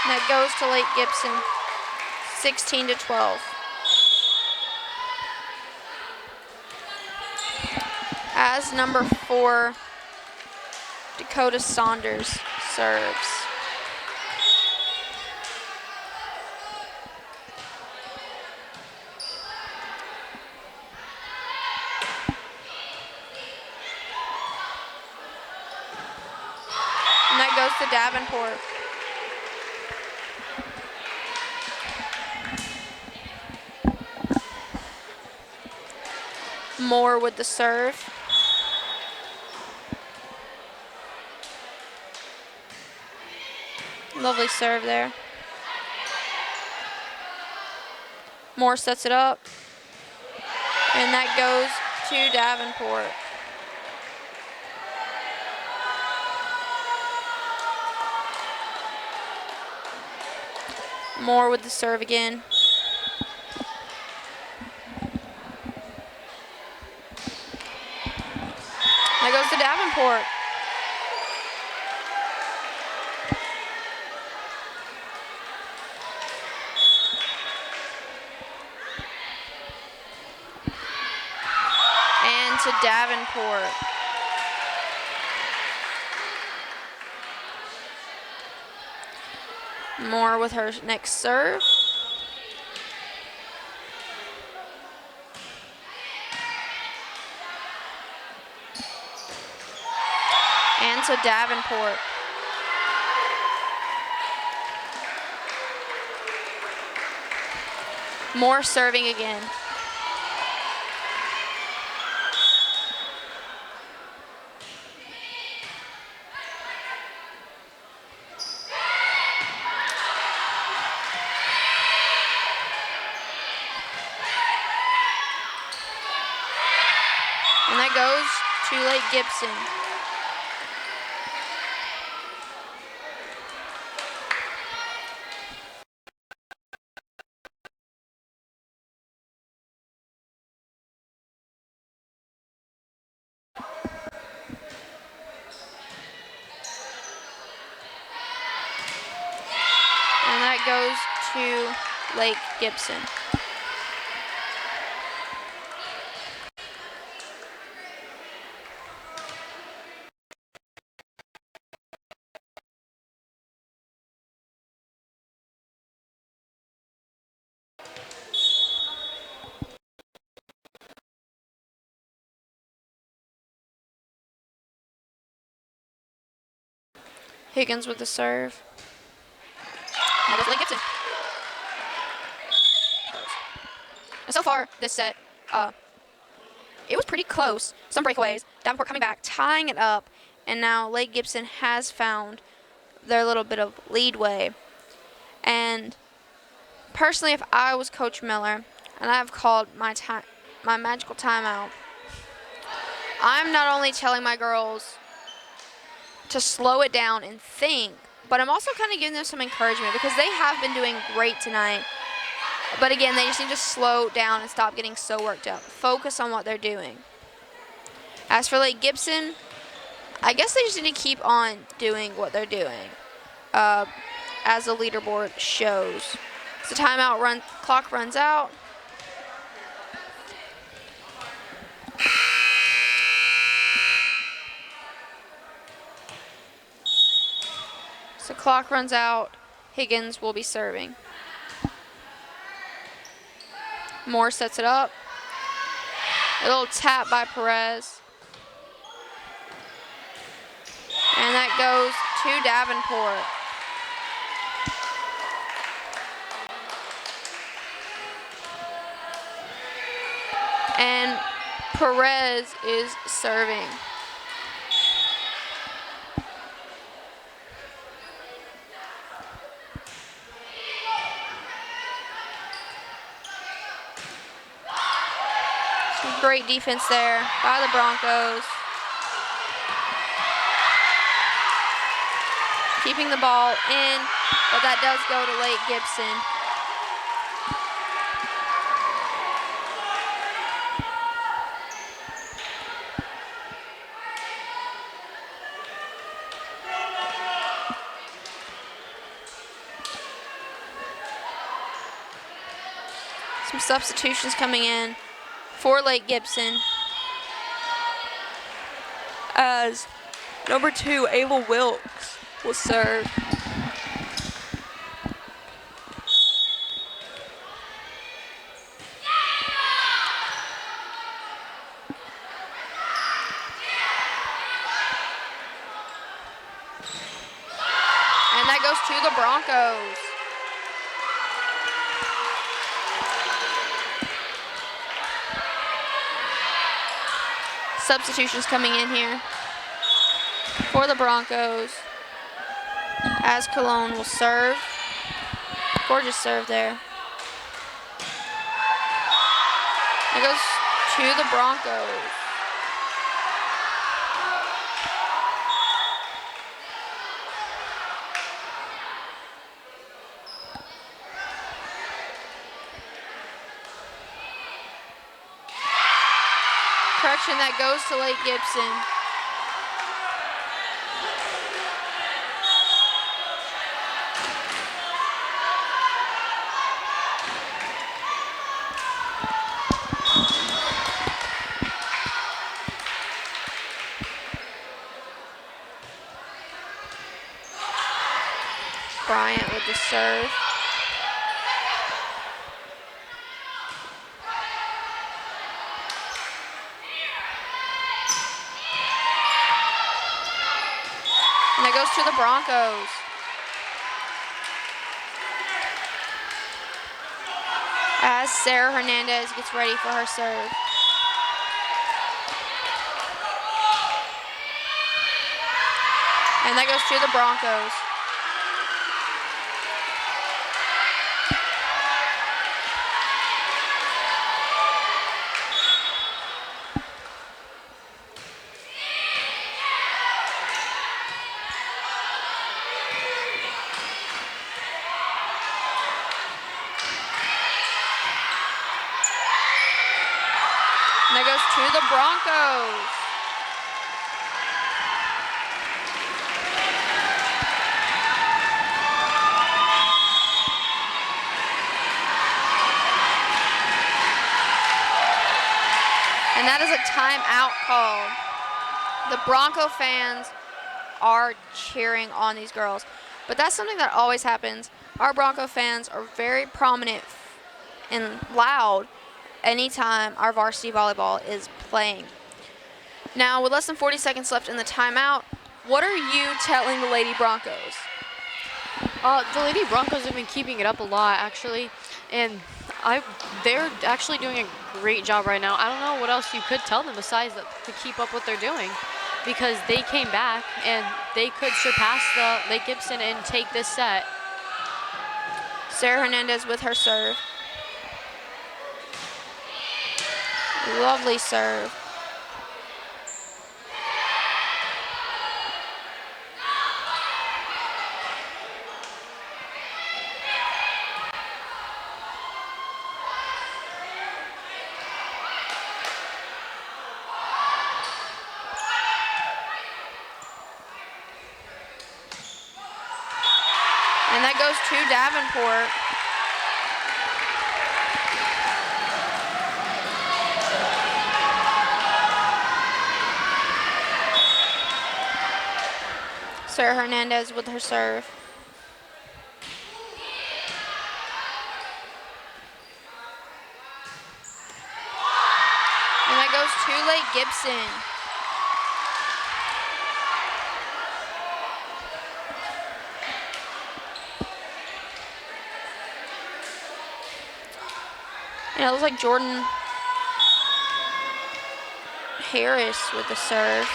And that goes to Lake Gibson, 16-12. As number 4, Dakota Saunders serves. And that goes to Davenport. Moore with the serve. Lovely serve there. Moore sets it up. And that goes to Davenport. Moore with the serve again. That goes to Davenport. And to Davenport. Moore with her next serve. And to Davenport. Moore serving again. And that goes to Lake Gibson. And that goes to Lake Gibson. Higgins with the serve. And goes Lake Gibson. And so far, this set, it was pretty close. Some breakaways. Davenport coming back, tying it up, and now Lake Gibson has found their little bit of leadway. And personally, if I was Coach Miller and I've called my magical timeout, I'm not only telling my girls to slow it down and think, but I'm also kind of giving them some encouragement because they have been doing great tonight. But again, they just need to slow down and stop getting so worked up. Focus on what they're doing. As for Lake Gibson, I guess they just need to keep on doing what they're doing. as the leaderboard shows. So clock runs out. So clock runs out. Higgins will be serving. Moore sets it up. A little tap by Perez. And that goes to Davenport. And Perez is serving. Some great defense there by the Broncos. Keeping the ball in, but that does go to late Gibson. Some substitutions coming in for late Gibson. As number 2, Ava Wilkes, will serve. And that goes to the Broncos. Substitutions coming in here for the Broncos as Cologne will serve. Gorgeous serve there. It goes to the Broncos. Correction, that goes to late Gibson. Bryant with the serve. And that goes to the Broncos. As Sarah Hernandez gets ready for her serve. And that goes to the Broncos. And that goes to the Broncos. And that is a timeout call. The Bronco fans are cheering on these girls. But that's something that always happens. Our Bronco fans are very prominent and loud anytime our varsity volleyball is playing. Now, with less than 40 seconds left in the timeout, what are you telling the Lady Broncos? The Lady Broncos have been keeping it up a lot, actually, and they're actually doing a great job right now. I don't know what else you could tell them besides that, to keep up what they're doing, because they came back and they could surpass the Lake Gibson and take this set. Sarah Hernandez with her serve. Lovely serve. And And that goes to Davenport. Sarah Hernandez with her serve. And that goes to Lake Gibson. And it looks like Jordan Harris with the serve.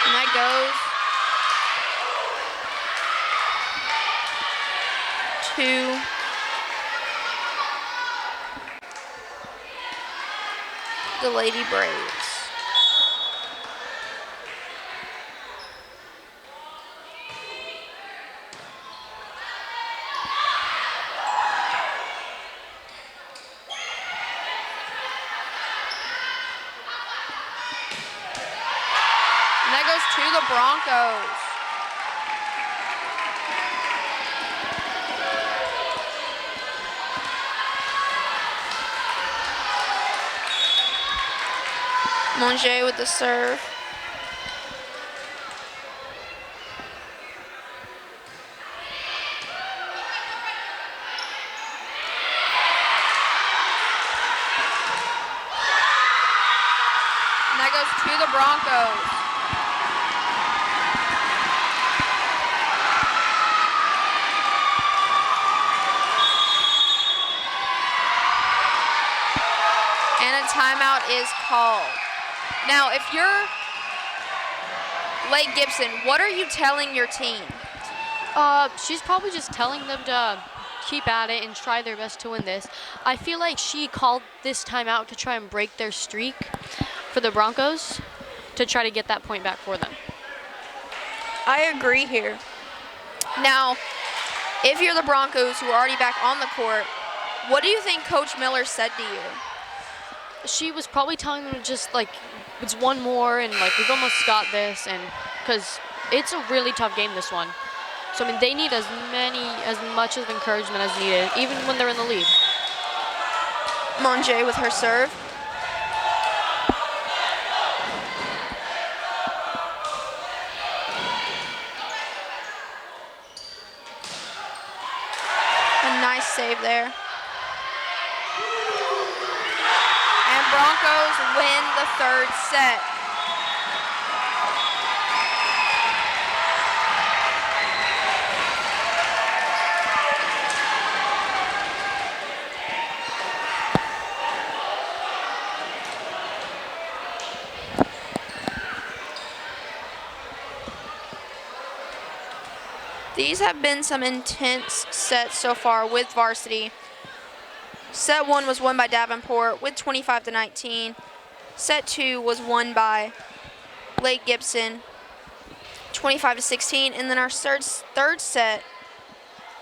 And that goes to the Lady Braves. And that goes to the Broncos. Monge with the serve. And that goes to the Broncos. And a timeout is called. Now, if you're Lake Gibson, what are you telling your team? She's probably just telling them to keep at it and try their best to win this. I feel like she called this timeout to try and break their streak for the Broncos to try to get that point back for them. I agree here. Now, if you're the Broncos who are already back on the court, what do you think Coach Miller said to you? She was probably telling them just like, it's one more and like we've almost got this, and because it's a really tough game, this one. So I mean they need as much of encouragement as needed, even when they're in the lead. Monge with her serve. A nice save there. And Broncos win the third set. These have been some intense sets so far with varsity. Set 1 was won by Davenport with 25-19. Set 2 was won by Lake Gibson, 25-16. And then our third set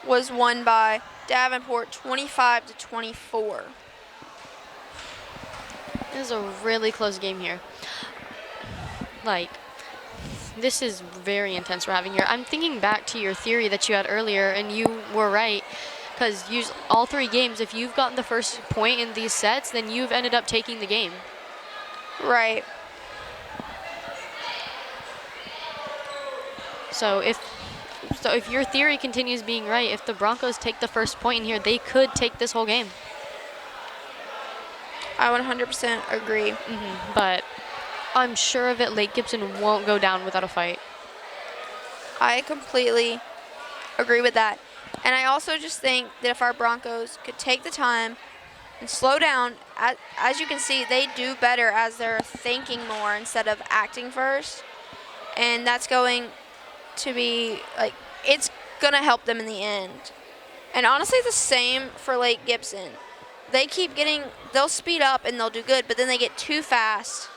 was won by Davenport, 25-24. This is a really close game here. Like, this is very intense we're having here. I'm thinking back to your theory that you had earlier, and you were right. Because all 3 games, if you've gotten the first point in these sets, then you've ended up taking the game. Right. So if your theory continues being right, if the Broncos take the first point in here, they could take this whole game. I 100% agree. But I'm sure of it, Lake Gibson won't go down without a fight. I completely agree with that. And I also just think that if our Broncos could take the time and slow down, as you can see, they do better as they're thinking more instead of acting first. And that's going to be, like, it's going to help them in the end. And honestly, the same for Lake Gibson. They keep they'll speed up and they'll do good, but then they get too fast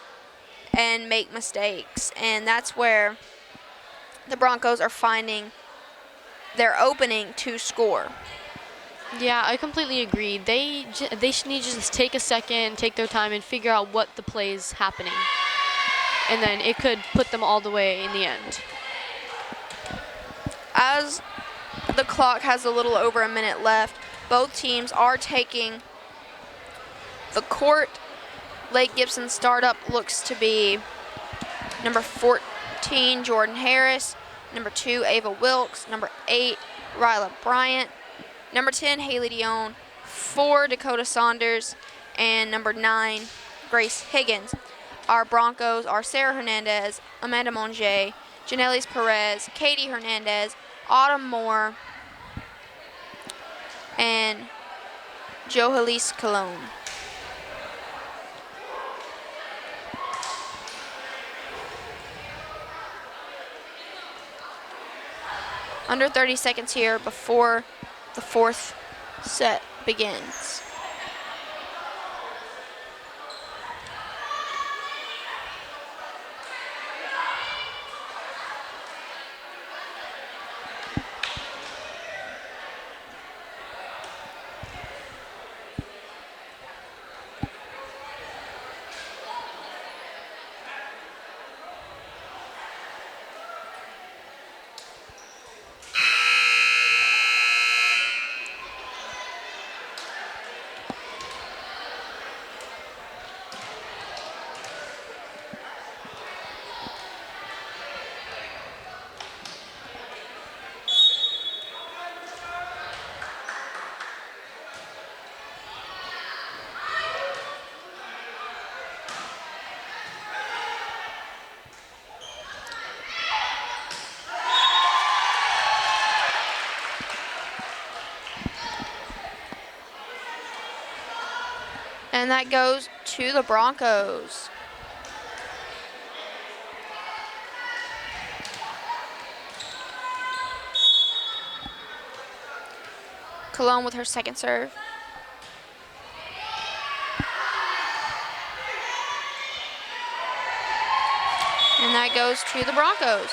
and make mistakes. And that's where the Broncos are finding their opening to score. Yeah, I completely agree. They need to just take a second, take their time, and figure out what the play is happening. And then it could put them all the way in the end. As the clock has a little over a minute left, both teams are taking the court. Lake Gibson startup looks to be number 14, Jordan Harris, number 2, Ava Wilkes, number 8, Ryla Bryant, number 10, Haley Dion, 4, Dakota Saunders, and number 9, Grace Higgins. Our Broncos are Sarah Hernandez, Amanda Monge, Janelis Perez, Katie Hernandez, Autumn Moore, and Johalise Cologne. Under 30 seconds here before the fourth set begins. And that goes to the Broncos. Cologne with her second serve. And that goes to the Broncos.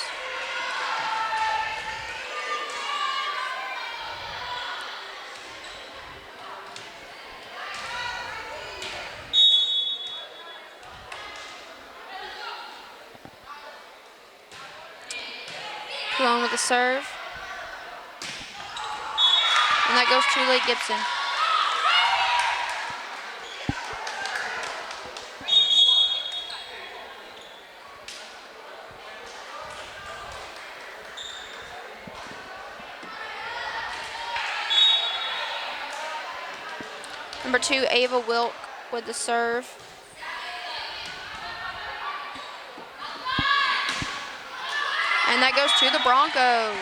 Cologne with the serve. And that goes to Lake Gibson. Number 2, Ava Wilk with the serve. And that goes to the Broncos.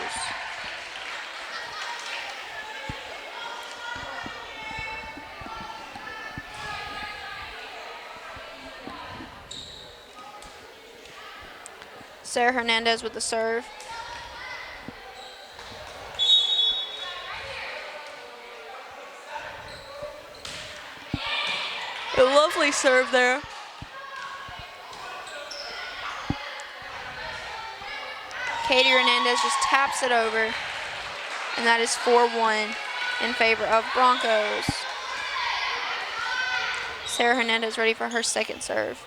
Sarah Hernandez with the serve. A lovely serve there. Katie Hernandez just taps it over, and that is 4-1 in favor of Broncos. Sarah Hernandez ready for her second serve.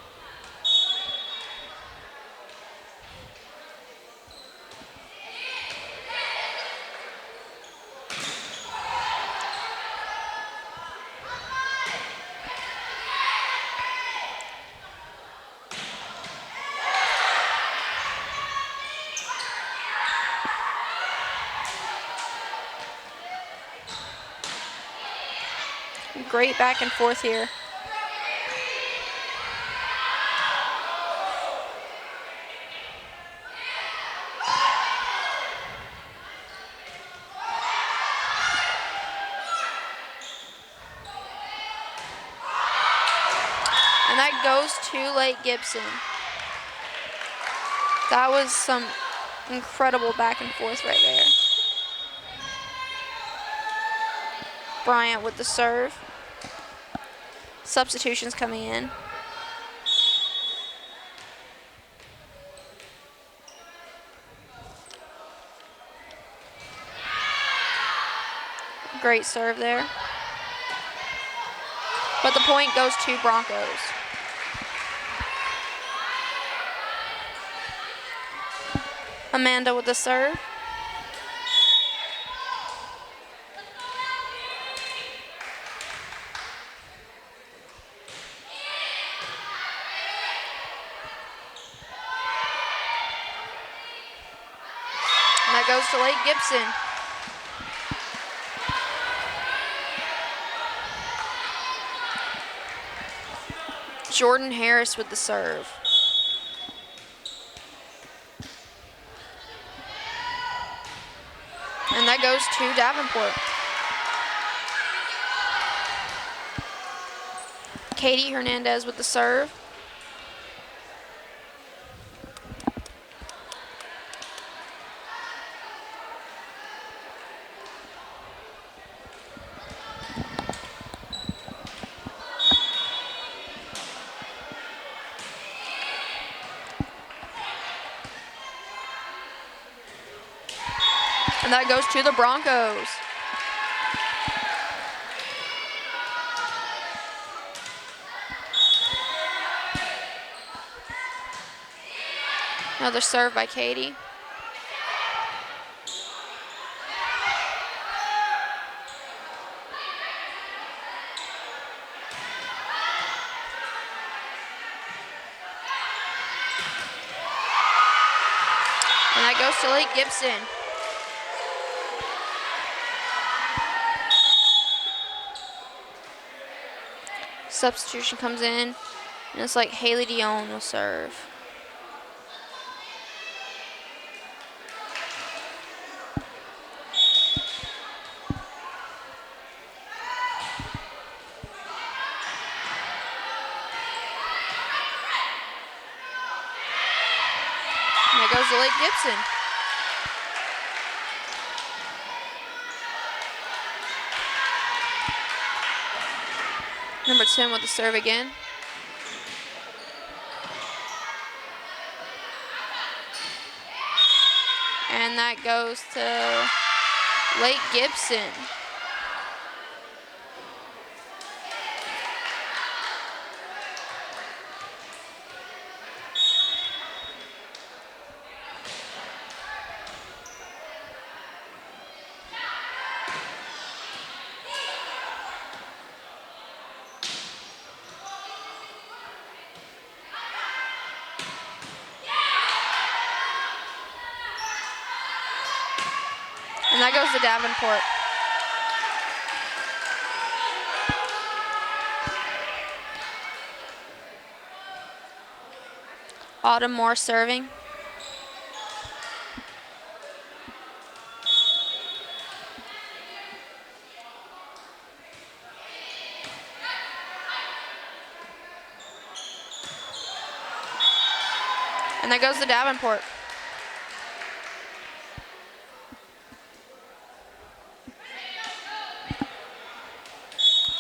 Great back and forth here. And that goes to Lake Gibson. That was some incredible back and forth right there. Bryant with the serve. Substitutions coming in. Great serve there. But the point goes to Broncos. Amanda with the serve. that goes to Lake Gibson. Jordan Harris with the serve. And that goes to Davenport. Katie Hernandez with the serve. And that goes to the Broncos. Another serve by Katie. And that goes to Lake Gibson. Substitution comes in, and it's like Haley Dion will serve. And that goes to Lake Gibson. Number 10 with the serve again. And that goes to Lake Gibson. And that goes to Davenport. Autumn Moore serving. And that goes to Davenport.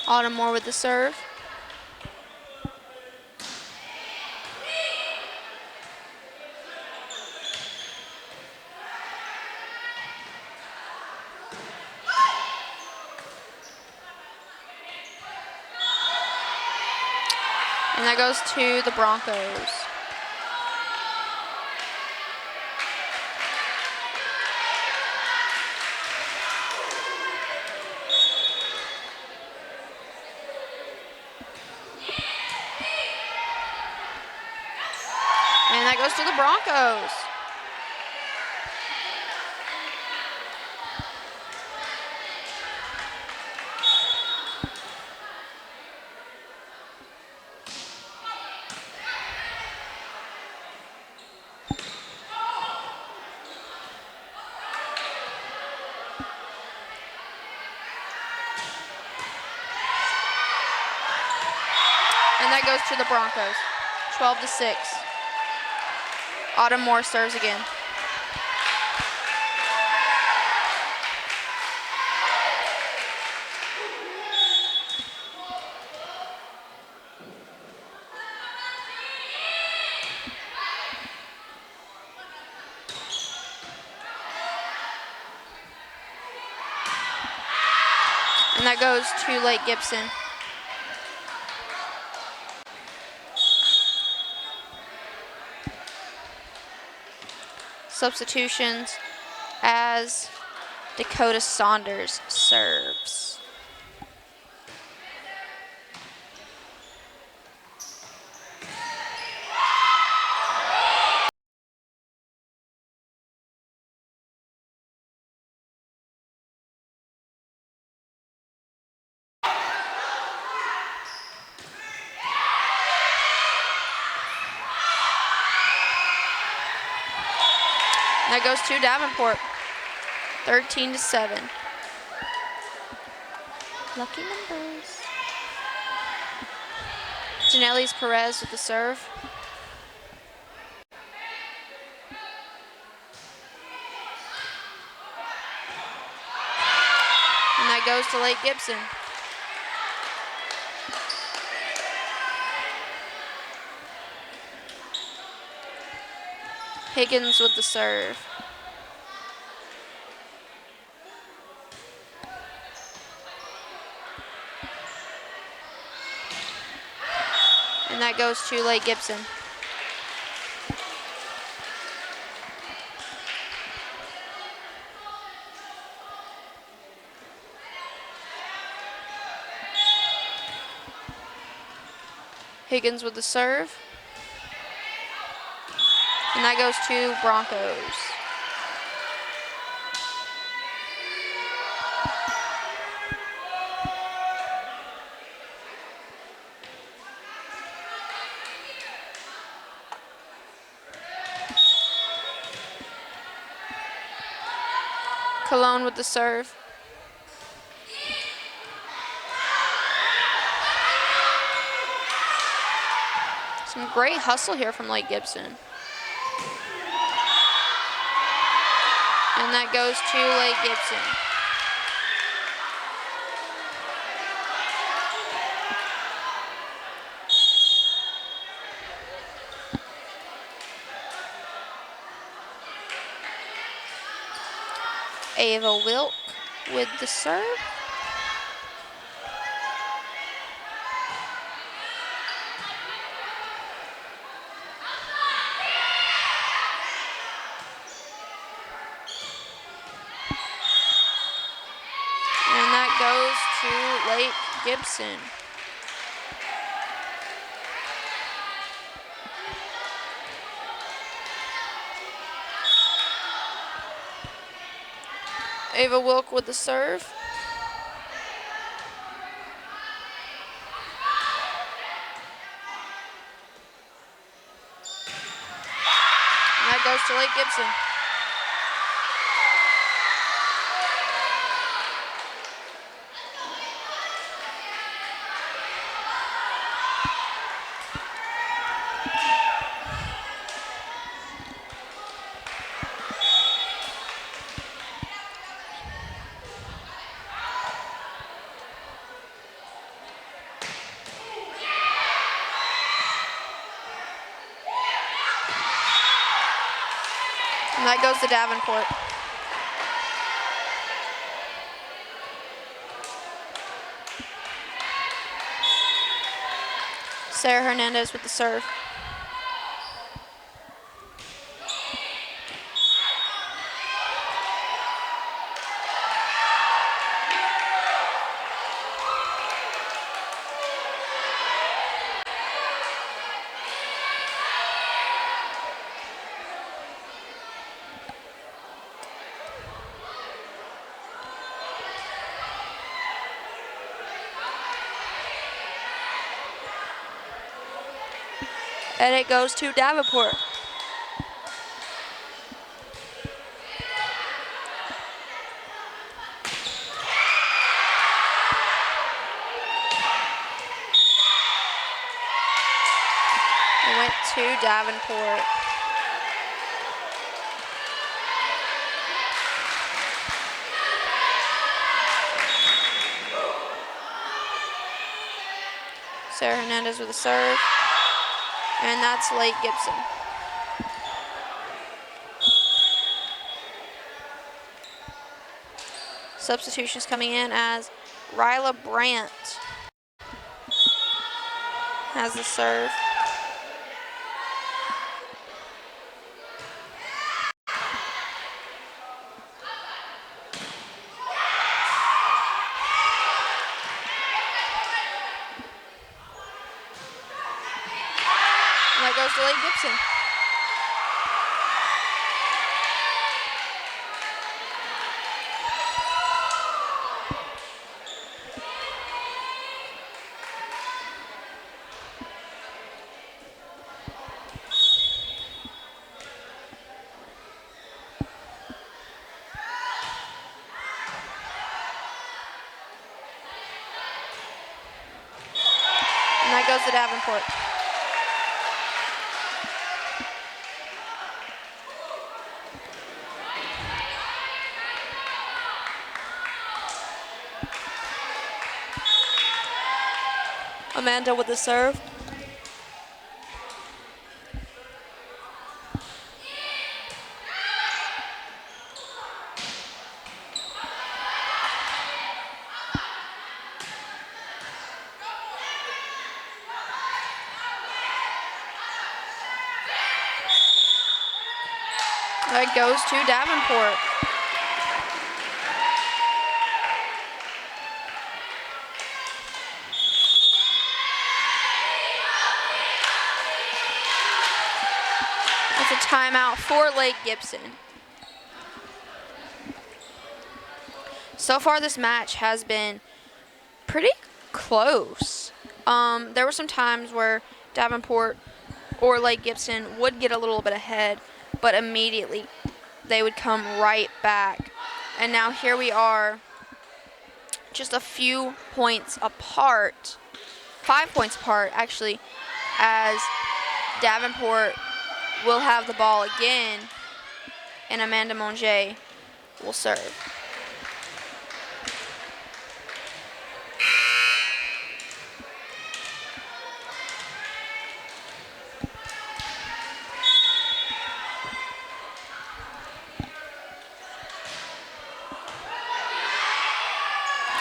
Autumn Moore with the serve. And that goes to the Broncos. And that goes to the Broncos. And that goes to the Broncos. 12-6. Autumn Moore serves again. And that goes to Lake Gibson. Substitutions as Dakota Saunders serves. That goes to Davenport. 13-7. Lucky numbers. Janelle's Perez with the serve. And that goes to Lake Gibson. Higgins with the serve. And that goes to Lake Gibson. Higgins with the serve. And that goes to Broncos. Cologne with the serve. Some great hustle here from Lake Gibson. And that goes to Lake Gibson. Ava Wilk with the serve. And that goes to Lake Gibson. Ava Wilk with the serve. And that goes to Lake Gibson. And that goes to Davenport. Sarah Hernandez with the serve. And it goes to Davenport. It went to Davenport. Sarah Hernandez with a serve. And that's Lake Gibson. Substitutions coming in as Ryla Brandt has the serve. And that goes to Lake Gibson. And that goes to Davenport. Amanda with the serve. That goes to Davenport. That's a timeout for Lake Gibson. So far this match has been pretty close. There were some times where Davenport or Lake Gibson would get a little bit ahead, but immediately they would come right back. And now here we are, just a few points apart, 5 points apart actually, as Davenport will have the ball again, and Amanda Monge will serve.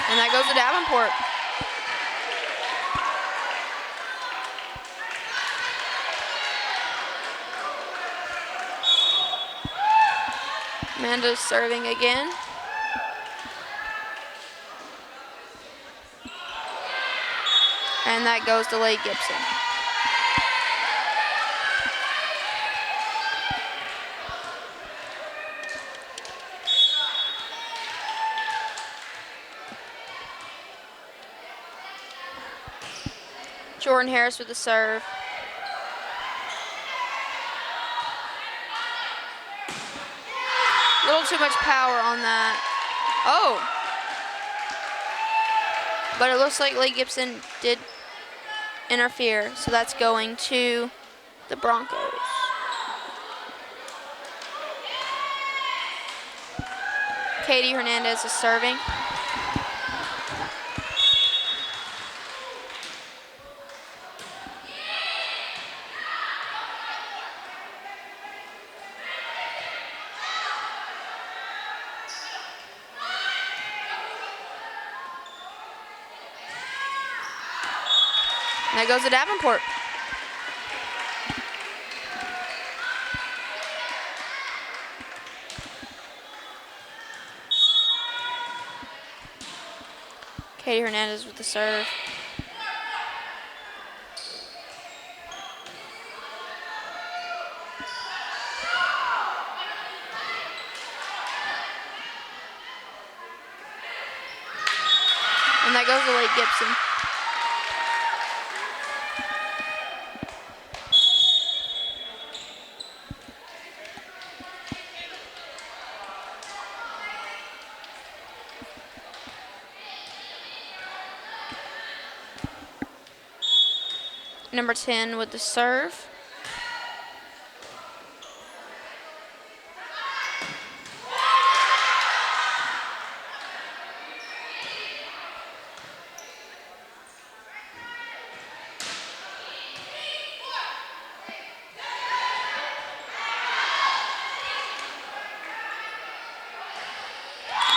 And that goes to Davenport. Amanda's serving again. And that goes to Lake Gibson. Jordan Harris with the serve. A little too much power on that. Oh. But it looks like Lake Gibson did interfere, so that's going to the Broncos. Katie Hernandez is serving. And that goes to Davenport. Katie Hernandez with the serve. And that goes to Lake Gibson. Number 10 with the serve.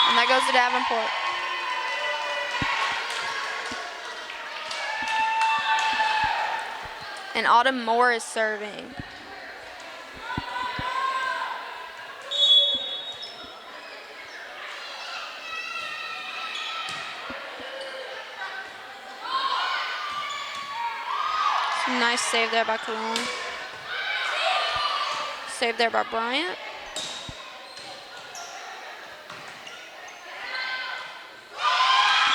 And that goes to Davenport. And Autumn Moore is serving. Some nice save there by Cologne. Save there by Bryant.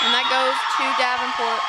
And that goes to Davenport.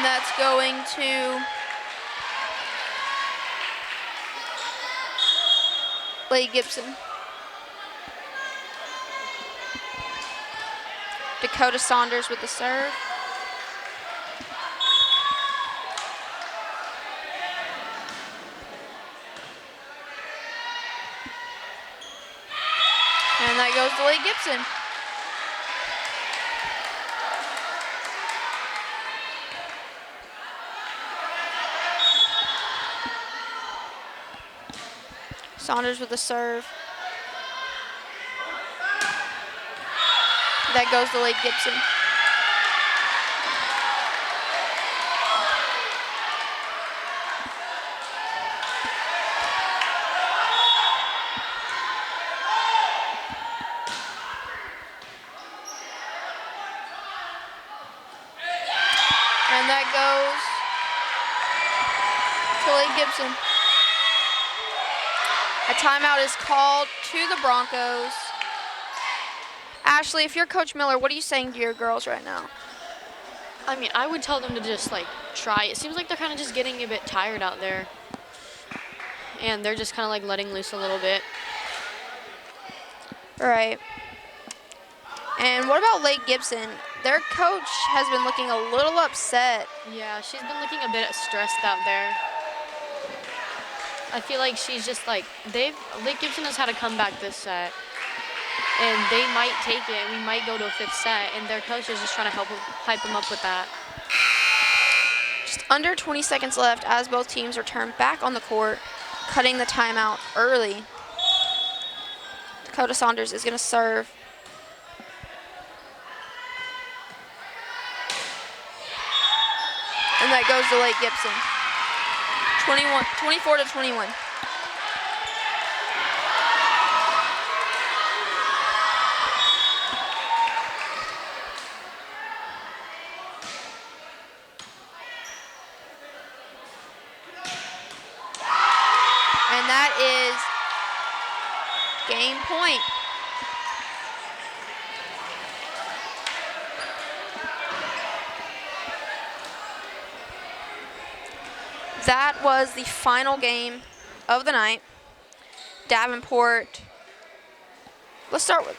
And that's going to Lady Gibson. Dakota Saunders with the serve. And that goes to Lady Gibson. Saunders with the serve. That goes to Lady Gibson. And that goes to Lady Gibson. A timeout is called to the Broncos. Ashley, if you're Coach Miller, what are you saying to your girls right now? I mean, I would tell them to just like try. It seems like they're kind of just getting a bit tired out there. And they're just kind of like letting loose a little bit. All right. And what about Lake Gibson? Their coach has been looking a little upset. Yeah, she's been looking a bit stressed out there. I feel like she's just like, Lake Gibson has had a comeback this set. And they might take it. We might go to a fifth set. And their coach is just trying to hype them up with that. Just under 20 seconds left as both teams return back on the court, cutting the timeout early. Dakota Saunders is going to serve. And that goes to Lake Gibson. 24 to 21. And that is game point. That was the final game of the night. Davenport. Let's start with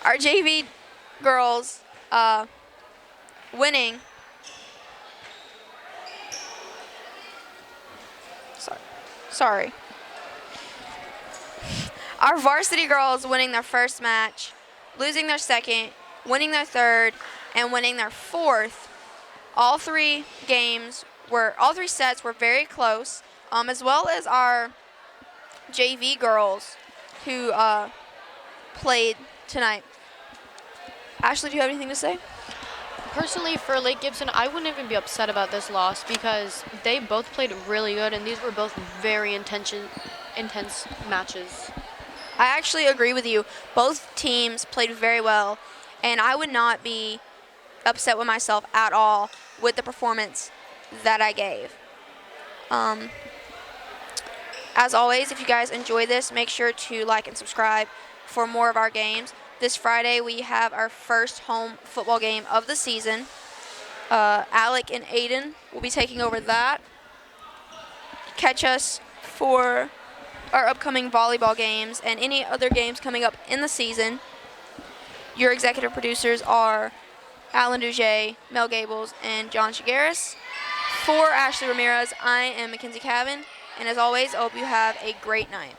our JV girls winning. Sorry. Our varsity girls winning their first match, losing their second, winning their third, and winning their fourth. All three sets were very close, as well as our JV girls who played tonight. Ashley, do you have anything to say? Personally, for Lake Gibson, I wouldn't even be upset about this loss because they both played really good, and these were both very intense matches. I actually agree with you. Both teams played very well, and I would not be upset with myself at all with the performance that I gave. As always, if you guys enjoy this, make sure to like and subscribe for more of our games. This Friday, we have our first home football game of the season. Alec and Aiden will be taking over that. Catch us for our upcoming volleyball games and any other games coming up in the season. Your executive producers are Alan Duget, Mel Gables, and John Shigaris. For Ashley Ramirez, I am Mackenzie Cavan. And as always, I hope you have a great night.